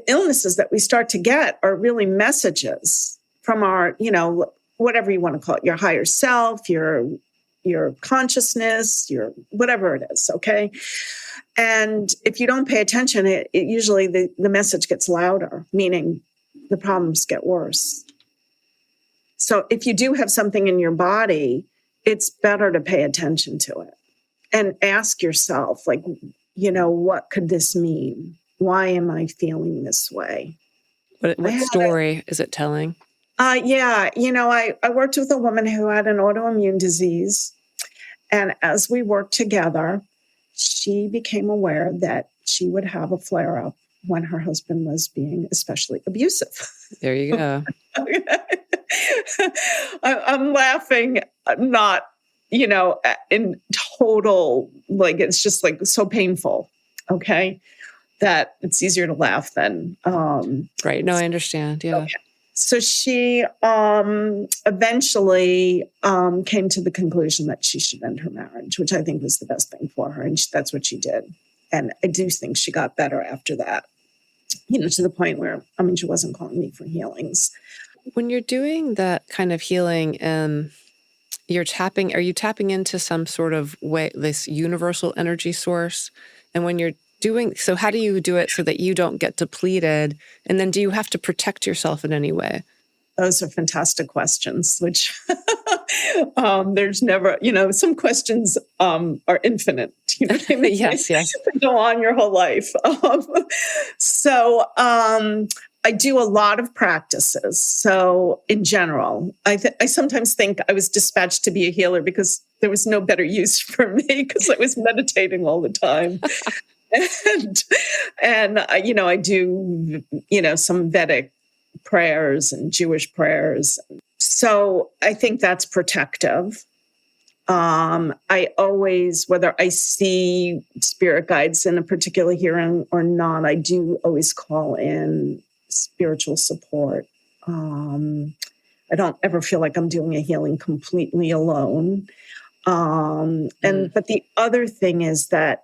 illnesses that we start to get are really messages from our, whatever you want to call it, your higher self, your consciousness, your whatever it is. Okay. And if you don't pay attention, it usually the message gets louder, meaning the problems get worse. So if you do have something in your body, it's better to pay attention to it and ask yourself, what could this mean? Why am I feeling this way? What story is it telling? Yeah, I worked with a woman who had an autoimmune disease. And as we worked together, she became aware that she would have a flare-up when her husband was being especially abusive. There you go. I'm laughing, not, in total, like, it's just like so painful. Okay. That it's easier to laugh than. Right. No, I understand. Yeah. Okay. So she eventually came to the conclusion that she should end her marriage, which I think was the best thing for her. And that's what she did. And I do think she got better after that, to the point where, she wasn't calling me for healings. When you're doing that kind of healing, are you tapping into some sort of way, this universal energy source? And when you're so how do you do it so that you don't get depleted? And then do you have to protect yourself in any way? Those are fantastic questions, which there's never, some questions are infinite. You know what I mean? Yes. They go on your whole life. So I do a lot of practices. So in general, I sometimes think I was dispatched to be a healer because there was no better use for me because I was meditating all the time. And I do, some Vedic prayers and Jewish prayers. So I think that's protective. I always, whether I see spirit guides in a particular hearing or not, I do always call in spiritual support. I don't ever feel like I'm doing a healing completely alone. But the other thing is that,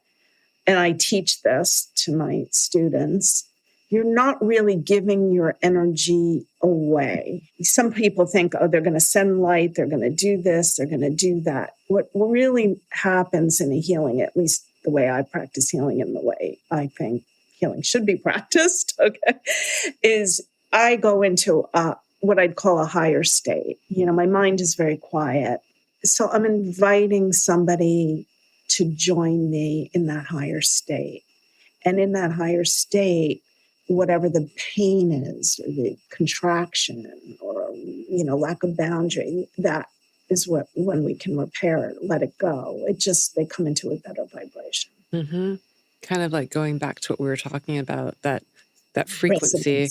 and I teach this to my students, you're not really giving your energy away. Some people think, they're going to send light, they're going to do this, they're going to do that. What really happens in a healing, at least the way I practice healing and the way I think healing should be practiced, okay, is I go into what I'd call a higher state. My mind is very quiet. So I'm inviting somebody to join me in that higher state. And in that higher state, whatever the pain is, or the contraction, or, lack of boundary, that is when we can repair it, let it go. They come into a better vibration. Mm-hmm. Kind of like going back to what we were talking about, that frequency,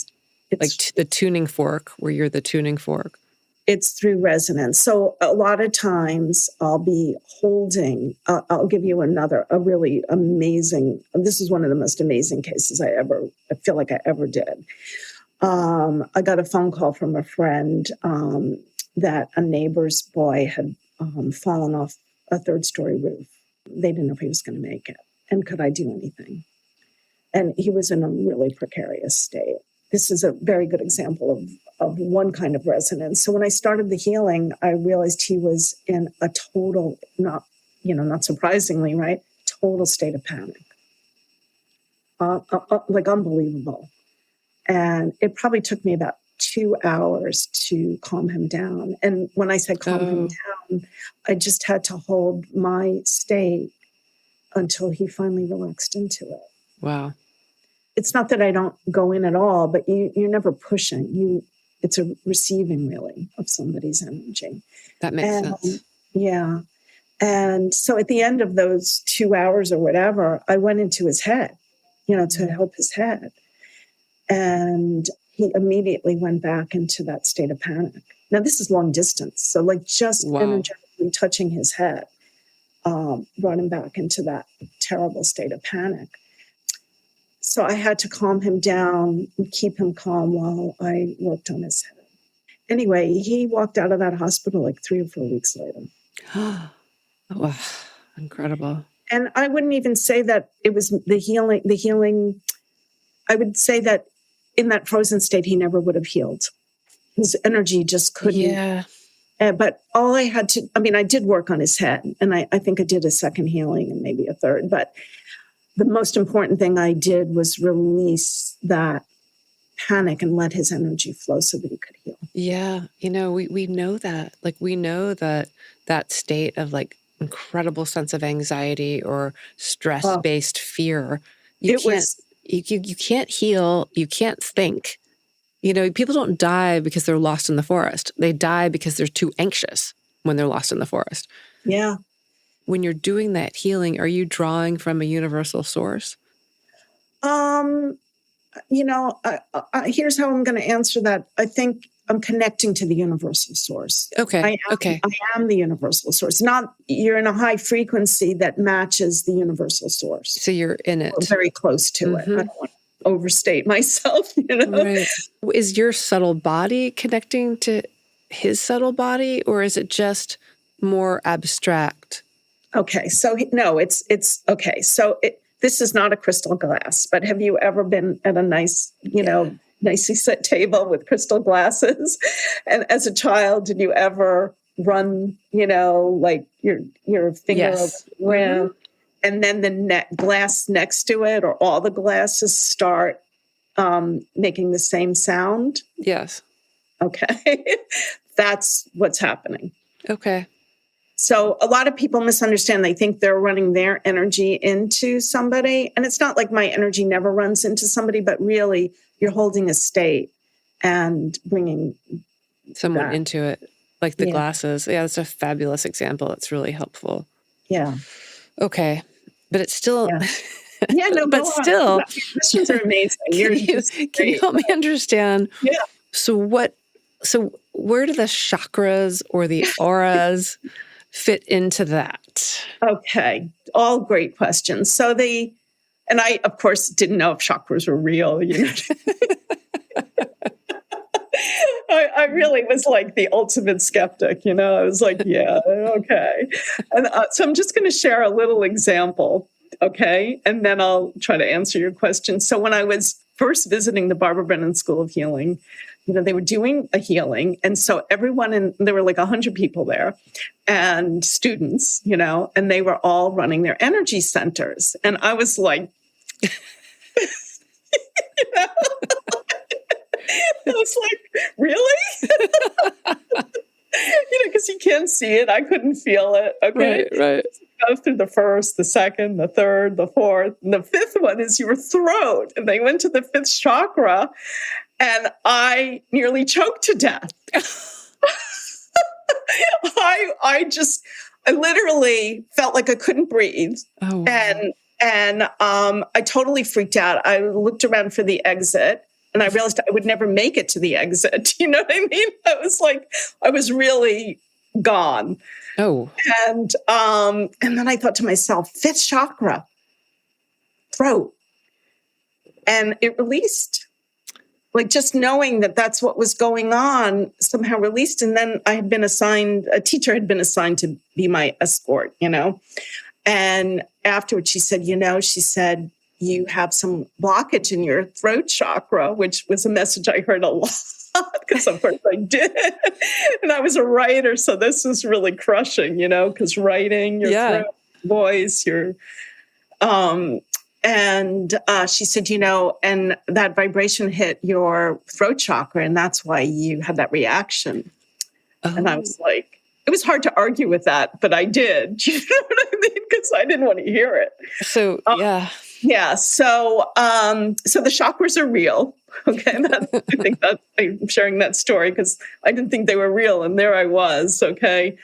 like the tuning fork, where you're the tuning fork. It's through resonance. So a lot of times I'll be holding, I'll give you a really amazing, this is one of the most amazing cases I feel like I ever did. I got a phone call from a friend that a neighbor's boy had fallen off a third-story roof. They didn't know if he was going to make it. And could I do anything? And he was in a really precarious state. This is a very good example of one kind of resonance. So when I started the healing, I realized he was in a total, not surprisingly, right? Total state of panic. Like unbelievable. And it probably took me about 2 hours to calm him down. And when I said calm him down, I just had to hold my state until he finally relaxed into it. Wow. It's not that I don't go in at all, but you're never pushing. It's a receiving, really, of somebody's energy. That makes sense. Yeah. And so at the end of those 2 hours or whatever, I went into his head, to help his head. And he immediately went back into that state of panic. Now, this is long distance. So energetically touching his head brought him back into that terrible state of panic. So I had to calm him down and keep him calm while I worked on his head. Anyway, he walked out of that hospital like 3 or 4 weeks later. Wow, incredible. And I wouldn't even say that it was the healing. I would say that in that frozen state, he never would have healed. His energy just couldn't. Yeah. But all I had to, I did work on his head, and I think I did a second healing and maybe a third, but the most important thing I did was release that panic and let his energy flow so that he could heal. Yeah. We know that. Like, we know that state of like incredible sense of anxiety or stress-based fear. You can't heal. You can't think People don't die because they're lost in the forest. They die because they're too anxious when they're lost in the forest. Yeah. When you're doing that healing, are you drawing from a universal source? Here's how I'm going to answer that. I think I'm connecting to the universal source. Okay. I am the universal source. You're in a high frequency that matches the universal source. So you're in it. Or very close to it. I don't want to overstate myself, Right. Is your subtle body connecting to his subtle body, or is it just more abstract? Okay. So no, it's okay. So this is not a crystal glass, but have you ever been at a nice, nicely set table with crystal glasses? And as a child, did you ever run, like your finger over the rim, and then the glass next to it, or all the glasses start making the same sound? Yes. Okay. That's what's happening. Okay. So a lot of people misunderstand. They think they're running their energy into somebody. And it's not like my energy never runs into somebody, but really you're holding a state and bringing someone into it, like the glasses. Yeah, that's a fabulous example. It's really helpful. Yeah. Okay. But it's still... Yeah, no, but still... Your questions are amazing. Can you help me understand? Yeah. So where do the chakras or the auras fit into that? Okay. All great questions. So and I, of course, didn't know if chakras were real, I really was like the ultimate skeptic, I was like, yeah, okay. And so I'm just going to share a little example, okay? And then I'll try to answer your question. So when I was first visiting the Barbara Brennan School of Healing, they were doing a healing. And so there were like 100 people there and students, and they were all running their energy centers. And I was like, I was like, really? Because you can't see it. I couldn't feel it. Okay. Right. Go through the first, the second, the third, the fourth, and the fifth one is your throat. And they went to the fifth chakra, and I nearly choked to death. I literally felt like I couldn't breathe. Oh, wow. And I totally freaked out. I looked around for the exit, and I realized I would never make it to the exit. You know what I mean? I was like, I was really gone. Oh. And then I thought to myself, fifth chakra, throat. And it released. Like just knowing that that's what was going on somehow released. And then a teacher had been assigned to be my escort, And afterwards she said, you have some blockage in your throat chakra, which was a message I heard a lot. Because of course I did. And I was a writer. So this was really crushing, because writing, your throat, voice, and she said, and that vibration hit your throat chakra. And that's why you had that reaction. Oh. And I was like, it was hard to argue with that, but I did. You know what I mean? Because I didn't want to hear it. So, yeah. Yeah. So the chakras are real. Okay. I think that I'm sharing that story because I didn't think they were real. And there I was. Okay.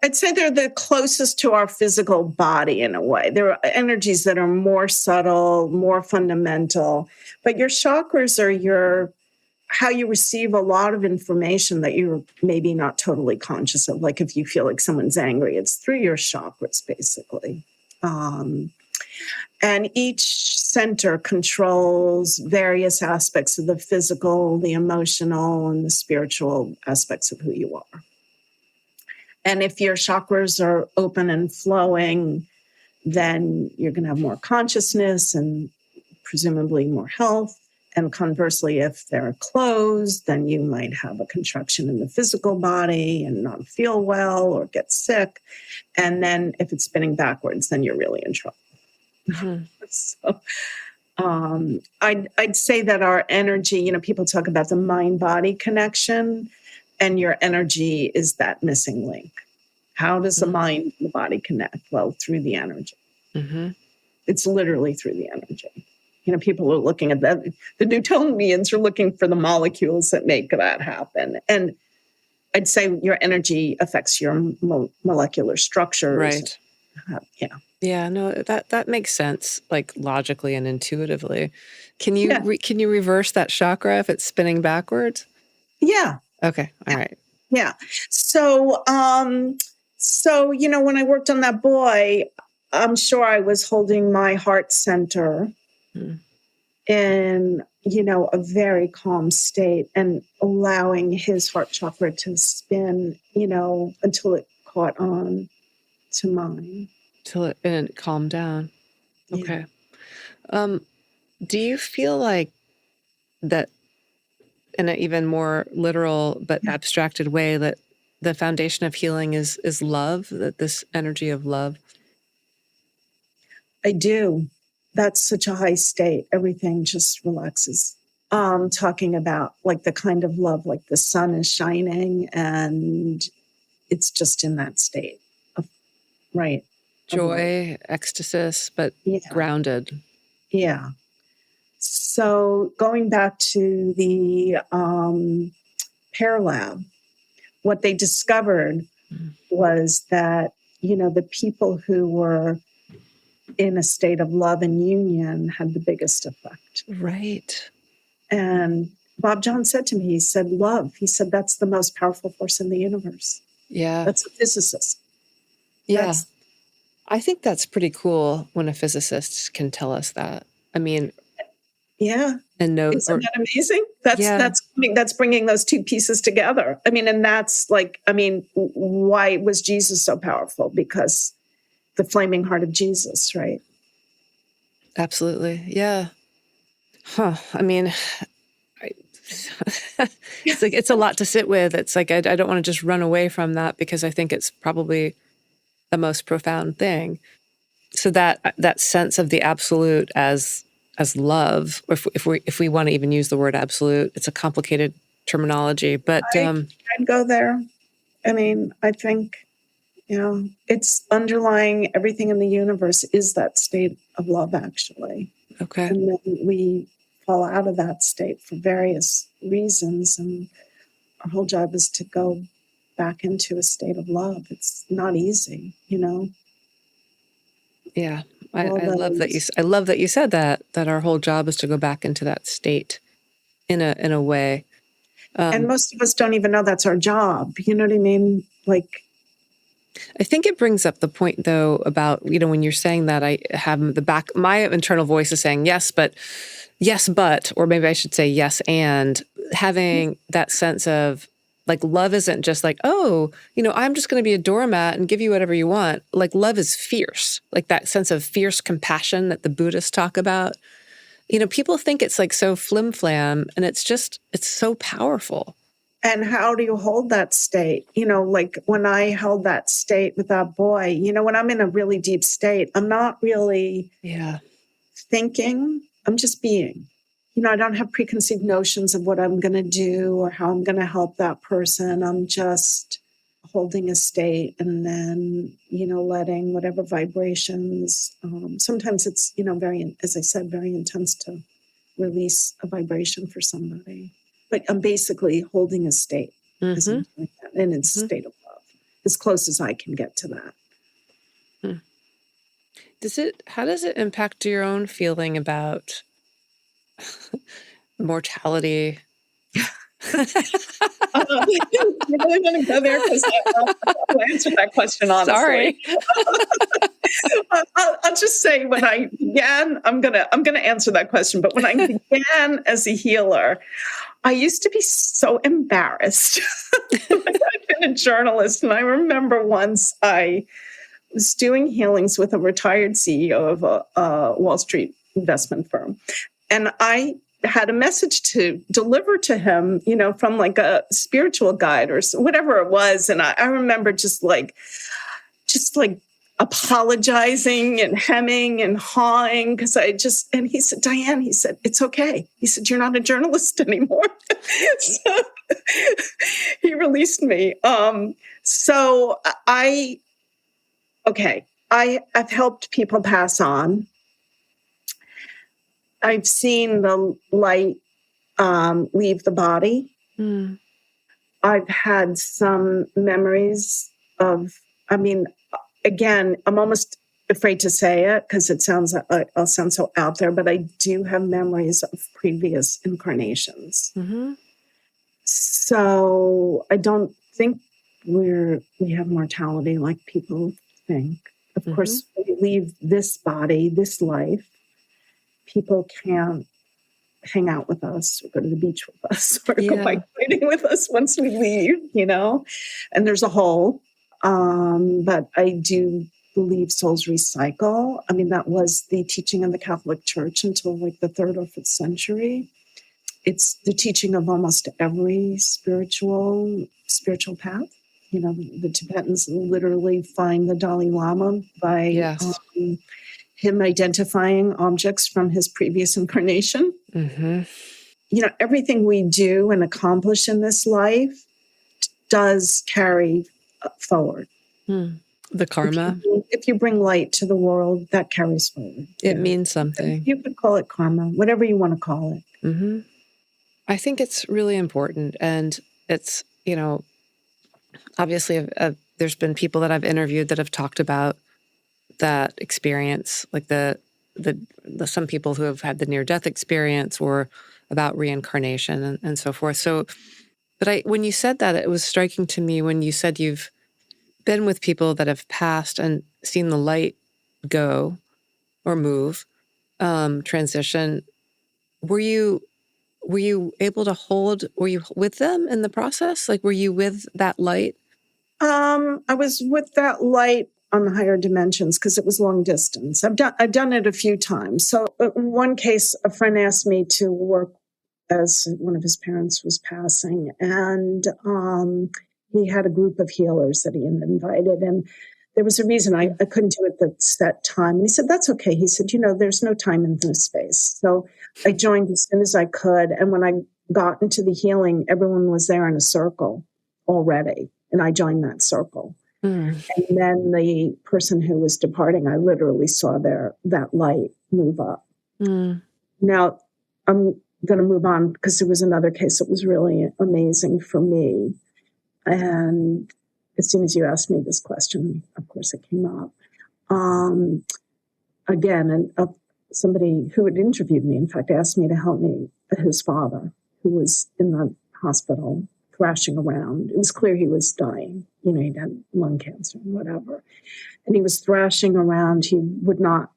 I'd say they're the closest to our physical body in a way. There are energies that are more subtle, more fundamental, but your chakras are how you receive a lot of information that you're maybe not totally conscious of. Like if you feel like someone's angry, it's through your chakras, basically. And each center controls various aspects of the physical, the emotional, and the spiritual aspects of who you are. And if your chakras are open and flowing, then you're going to have more consciousness and presumably more health. And conversely, if they're closed, then you might have a contraction in the physical body and not feel well or get sick. And then if it's spinning backwards, then you're really in trouble. Mm-hmm. So I'd say that our energy, people talk about the mind-body connection, and your energy is that missing link. How does the mind and the body connect? Well, through the energy. Mm-hmm. It's literally through the energy. people are looking at that. The Newtonians are looking for the molecules that make that happen. And I'd say your energy affects your molecular structures. Right. Yeah. Yeah, no, that makes sense, like logically and intuitively. Can you can you reverse that chakra if it's spinning backwards? Yeah. Okay. All right. Yeah. So, when I worked on that boy, I'm sure I was holding my heart center in, a very calm state and allowing his heart chakra to spin, until it caught on to mine. Till it calmed down. Okay. Yeah. Do you feel like that in an even more literal but abstracted way that the foundation of healing is love, that this energy of love? I do. That's such a high state. Everything just relaxes. Talking about like the kind of love, like the sun is shining and it's just in that state of, right. Joy, ecstasy, but grounded. Yeah. So going back to the Pear Lab, what they discovered was that, the people who were in a state of love and union had the biggest effect. Right. And Bob John said to me, he said, love. He said, that's the most powerful force in the universe. Yeah. That's a physicist. Yeah. I think that's pretty cool when a physicist can tell us that. I mean, yeah. And isn't that amazing? That's bringing those two pieces together. I mean, and that's why was Jesus so powerful? Because the flaming heart of Jesus, right? Absolutely. Yeah. Huh. I mean, it's a lot to sit with. It's like, I don't want to just run away from that because I think it's probably the most profound thing. So that sense of the absolute as love, if we want to even use the word absolute, it's a complicated terminology, but I'd go there. I mean, I think, it's underlying everything in the universe is that state of love, actually. Okay. And then we fall out of that state for various reasons. And our whole job is to go back into a state of love. It's not easy, Yeah. I love that you said that our whole job is to go back into that state in a way. And most of us don't even know that's our job. You know what I mean? Like, I think it brings up the point, though, about, when you're saying that, I have my internal voice is saying, yes, but, or maybe I should say yes, and having that sense of, like, love isn't just like, oh, I'm just going to be a doormat and give you whatever you want. Like, love is fierce, like that sense of fierce compassion that the Buddhists talk about. People think it's like so flim-flam, and it's so powerful. And how do you hold that state? Like when I held that state with that boy, when I'm in a really deep state, I'm not really thinking, I'm just being. I don't have preconceived notions of what I'm going to do or how I'm going to help that person. I'm just holding a state and then, letting whatever vibrations, sometimes it's, very, as I said, very intense to release a vibration for somebody. But I'm basically holding a state as I'm doing that, and it's a state of love, as close as I can get to that. How does it impact your own feeling about mortality? I really want to go there because I'll answer that question honestly. Sorry. I'll just say when I began, I'm gonna answer that question. But when I began as a healer, I used to be so embarrassed. I've been a journalist, and I remember once I was doing healings with a retired CEO of a Wall Street investment firm, and I had a message to deliver to him, from like a spiritual guide or whatever it was. And I remember just like apologizing and hemming and hawing because and he said, Diane, he said, it's okay. He said, you're not a journalist anymore. So he released me. So I've helped people pass on. I've seen the light leave the body. Mm. I've had some memories of, again, I'm almost afraid to say it because it sounds, I'll sound so out there, but I do have memories of previous incarnations. Mm-hmm. So I don't think we have mortality like people think. Of course, when we leave this body, this life, people can't hang out with us or go to the beach with us or go bike riding with us once we leave, and there's a hole. But I do believe souls recycle. That was the teaching in the Catholic Church until like the 3rd or 5th century. It's the teaching of almost every spiritual path. The Tibetans literally find the Dalai Lama by him identifying objects from his previous incarnation. Mm-hmm. Everything we do and accomplish in this life does carry forward. The karma. If you bring light to the world, that carries forward. It means something. You could call it karma, whatever you want to call it. Mm-hmm. I think it's really important. And it's, obviously there's been people that I've interviewed that have talked about that experience, like the some people who have had the near-death experience or about reincarnation and so forth. So, but when you said that, it was striking to me when you said you've been with people that have passed and seen the light go or move, transition. Were you able to hold, were you with them in the process? Like, were you with that light? I was with that light on the higher dimensions because it was long distance. I've done it a few times. So in one case, a friend asked me to work as one of his parents was passing, and he had a group of healers that he had invited, and there was a reason I couldn't do it at that time. And he said, that's okay. He said, there's no time in this space. So I joined as soon as I could. And when I got into the healing, everyone was there in a circle already. And I joined that circle. And then the person who was departing, I literally saw that light move up. Now, I'm going to move on because there was another case that was really amazing for me. And as soon as you asked me this question, of course, it came up. Again, somebody who had interviewed me, in fact, asked me to help his father, who was in the hospital, thrashing around. It was clear he was dying. He'd had lung cancer and whatever. And he was thrashing around. He would not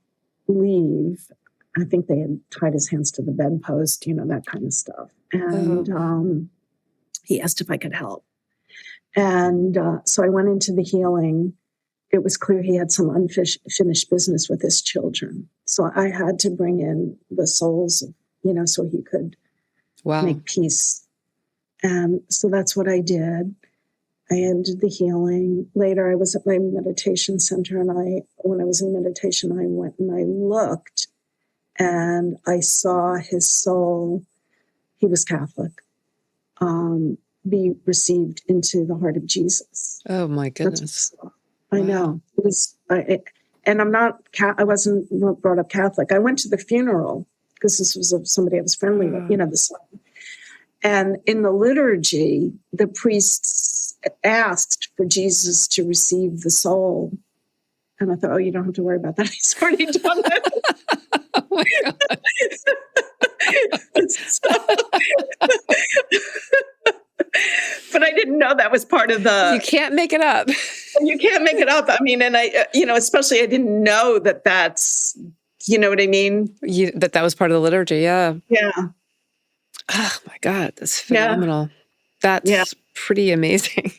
leave. I think they had tied his hands to the bedpost, that kind of stuff. And he asked if I could help. And so I went into the healing. It was clear he had some unfinished business with his children. So I had to bring in the souls, so he could make peace. And so that's what I did. I ended the healing. Later, I was at my meditation center, and when I was in meditation, I went and I looked, and I saw his soul. He was Catholic. Be received into the heart of Jesus. Oh my goodness! I know it was. And I wasn't brought up Catholic. I went to the funeral because this was of somebody I was friendly with. The son. And in the liturgy, the priests asked for Jesus to receive the soul. And I thought, you don't have to worry about that. He's already done it. Oh my God. But I didn't know that was part of the... You can't make it up. You can't make it up. And I, especially I didn't know that that's, you know what I mean? That was part of the liturgy, yeah. Yeah. Oh my God, that's phenomenal. Yeah. That's pretty amazing.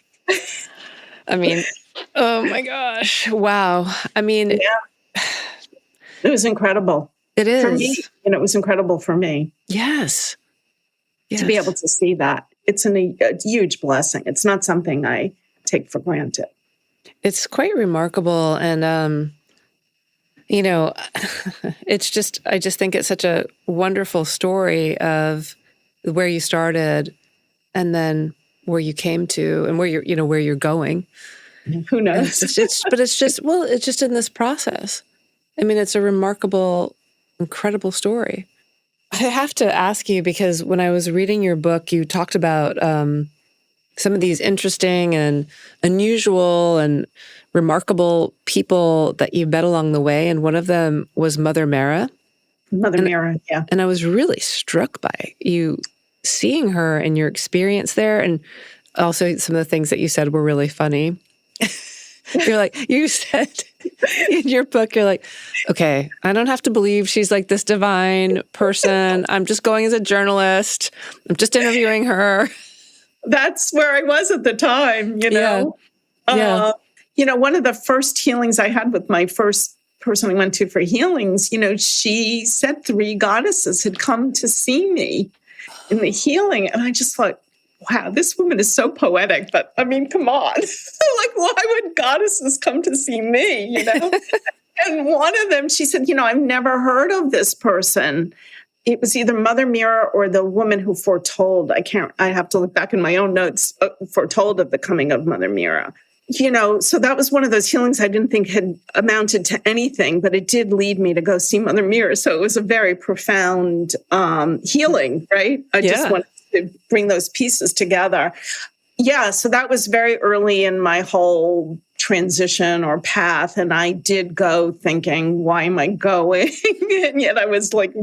Oh my gosh. Wow. It was incredible. It is. For me, it was incredible for me. Yes. To be able to see that. It's a huge blessing. It's not something I take for granted. It's quite remarkable. And, it's just, I just think it's such a wonderful story of where you started and then where you came to and where you're going. Who knows? It's just in this process. It's a remarkable, incredible story. I have to ask you, because when I was reading your book, you talked about some of these interesting and unusual and remarkable people that you met along the way. And one of them was Mother Mara. Mother Mara, yeah. And I was really struck by you seeing her and your experience there. And also some of the things that you said were really funny. You said in your book, you're like, okay, I don't have to believe she's like this divine person. I'm just going as a journalist. I'm just interviewing her. That's where I was at the time, you know. Yeah. One of the first healings I had with my first person I went to for healings, she said 3 goddesses had come to see me in the healing. And I just thought, wow, this woman is so poetic, but I mean, come on. Like, why would goddesses come to see me, And one of them, she said, I've never heard of this person. It was either Mother Mira or the woman who foretold, I have to look back in my own notes, foretold of the coming of Mother Mira. So that was one of those healings I didn't think had amounted to anything, but it did lead me to go see Mother Mira. So it was a very profound healing, right? I just wanted to bring those pieces together. Yeah, so that was very early in my whole transition or path. And I did go thinking, why am I going? And yet I was like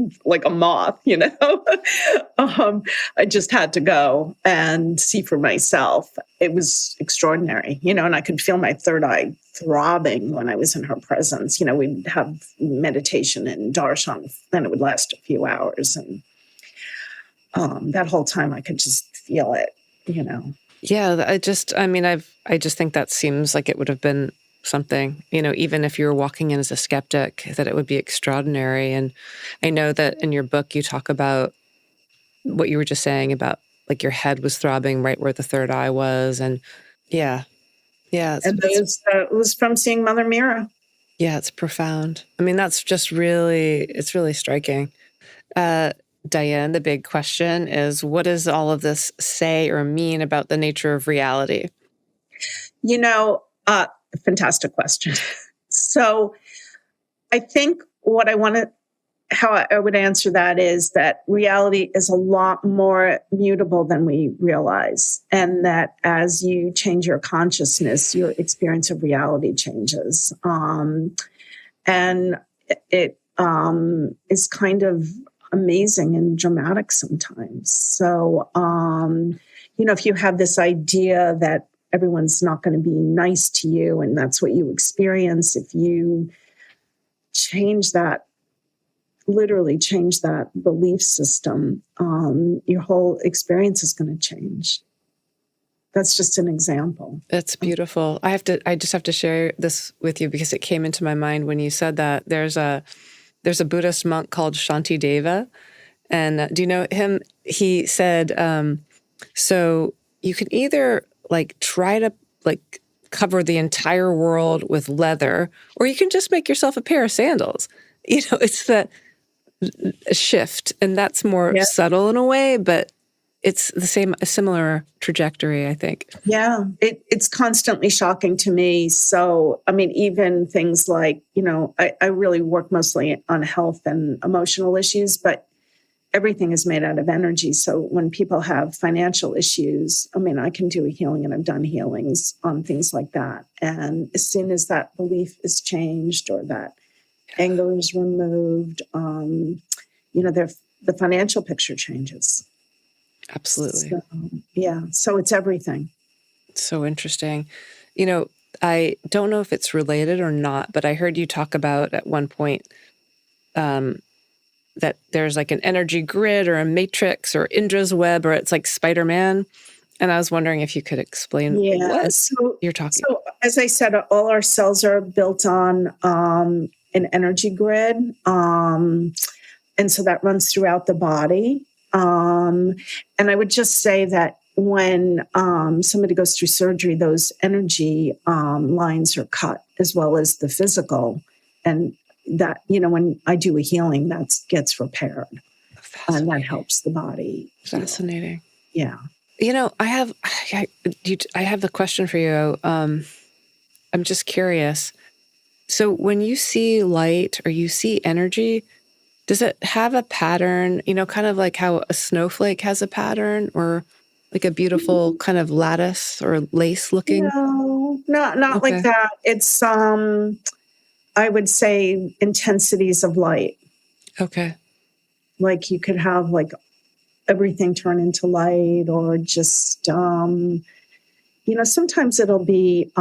a moth, I just had to go and see for myself. It was extraordinary, and I could feel my third eye throbbing when I was in her presence. We'd have meditation and darshan, then it would last a few hours. And that whole time I could just feel it, Yeah, I just think that seems like it would have been something, even if you were walking in as a skeptic, that it would be extraordinary. And I know that in your book, you talk about what you were just saying about like your head was throbbing right where the third eye was. And yeah. And it was from seeing Mother Mira. Yeah, it's profound. I mean, that's just it's really striking. Diane, the big question is, what does all of this say or mean about the nature of reality? Fantastic question. So I think how I would answer that is that reality is a lot more mutable than we realize. And that as you change your consciousness, your experience of reality changes. And it is kind of amazing and dramatic sometimes. So, if you have this idea that everyone's not going to be nice to you and that's what you experience, if you literally change that belief system, your whole experience is going to change. That's just an example. That's beautiful. I just have to share this with you because it came into my mind when you said that. There's a Buddhist monk called Shantideva, and do you know him? He said, so you can either try to cover the entire world with leather, or you can just make yourself a pair of sandals. It's that shift, and that's more subtle in a way, but it's a similar trajectory, I think. Yeah, it's constantly shocking to me. So, I mean, even things like, I really work mostly on health and emotional issues, but everything is made out of energy. So when people have financial issues, I mean, I can do a healing, and I've done healings on things like that. And as soon as that belief is changed or that anger is removed, the financial picture changes. Absolutely. So it's everything. So interesting. I don't know if it's related or not, but I heard you talk about at one point that there's like an energy grid or a matrix or Indra's web, or it's like Spider-Man. And I was wondering if you could explain what you're talking about. So as I said, all our cells are built on an energy grid. And so that runs throughout the body. And I would just say that when somebody goes through surgery, those energy lines are cut as well as the physical. And that, when I do a healing, that gets repaired. And that helps the body. Fascinating. Yeah. I have the question for you. I'm just curious. So when you see light or you see energy, Does it have a pattern, kind of like how a snowflake has a pattern, or like a beautiful kind of lattice or lace looking? No, not Okay. like that. It's, I would say intensities of light. Okay. Like you could have like everything turn into light, or just, sometimes it'll be,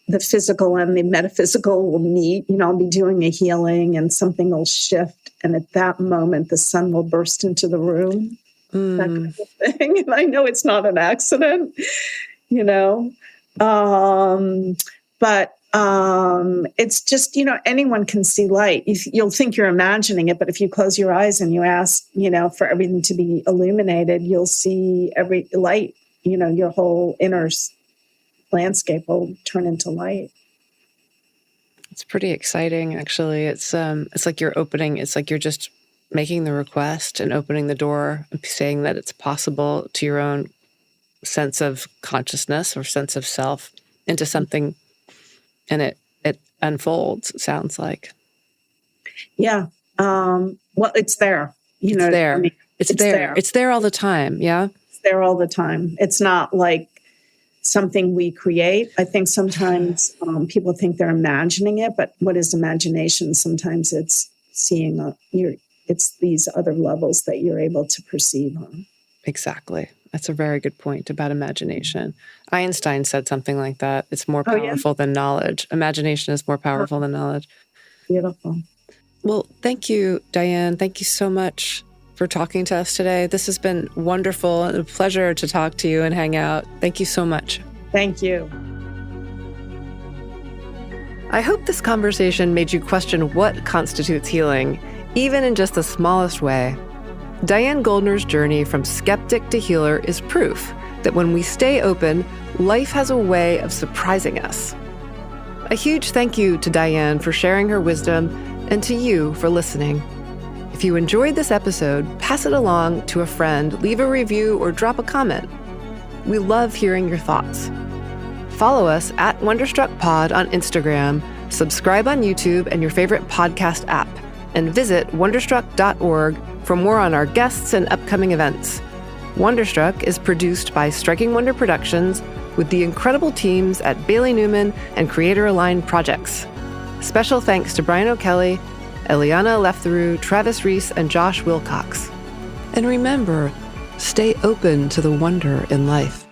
the physical and the metaphysical will meet. I'll be doing a healing and something will shift. And at that moment, the sun will burst into the room, that kind of thing. And I know it's not an accident, but it's just, anyone can see light. You'll think you're imagining it, but if you close your eyes and you ask, for everything to be illuminated, you'll see every light, your whole inner landscape will turn into light. It's pretty exciting, actually. It's like you're opening, it's like you're just making the request and opening the door, saying that it's possible to your own sense of consciousness or sense of self into something, and it unfolds, it sounds like. Yeah. Well, it's there. It's there. It's there. It's there all the time. Yeah. It's there all the time. It's not like something we create. I think sometimes people think they're imagining it, but what is imagination? Sometimes it's seeing it's these other levels that you're able to perceive on. Exactly. That's a very good point about imagination. Einstein said something like that. It's more powerful than knowledge. Imagination is more powerful than knowledge. Beautiful. Well, thank you, Diane. Thank you so much for talking to us today. This has been wonderful and a pleasure to talk to you and hang out. Thank you so much. Thank you. I hope this conversation made you question what constitutes healing, even in just the smallest way. Diane Goldner's journey from skeptic to healer is proof that when we stay open, life has a way of surprising us. A huge thank you to Diane for sharing her wisdom, and to you for listening. If you enjoyed this episode, pass it along to a friend, leave a review, or drop a comment. We love hearing your thoughts. Follow us at Wonderstruck Pod on Instagram, subscribe on YouTube and your favorite podcast app, and visit wonderstruck.org for more on our guests and upcoming events. Wonderstruck is produced by Striking Wonder Productions with the incredible teams at Bailey Newman and Creator Aligned Projects. Special thanks to Brian O'Kelly, Eliana Leftheroux, Travis Reese, and Josh Wilcox. And remember, stay open to the wonder in life.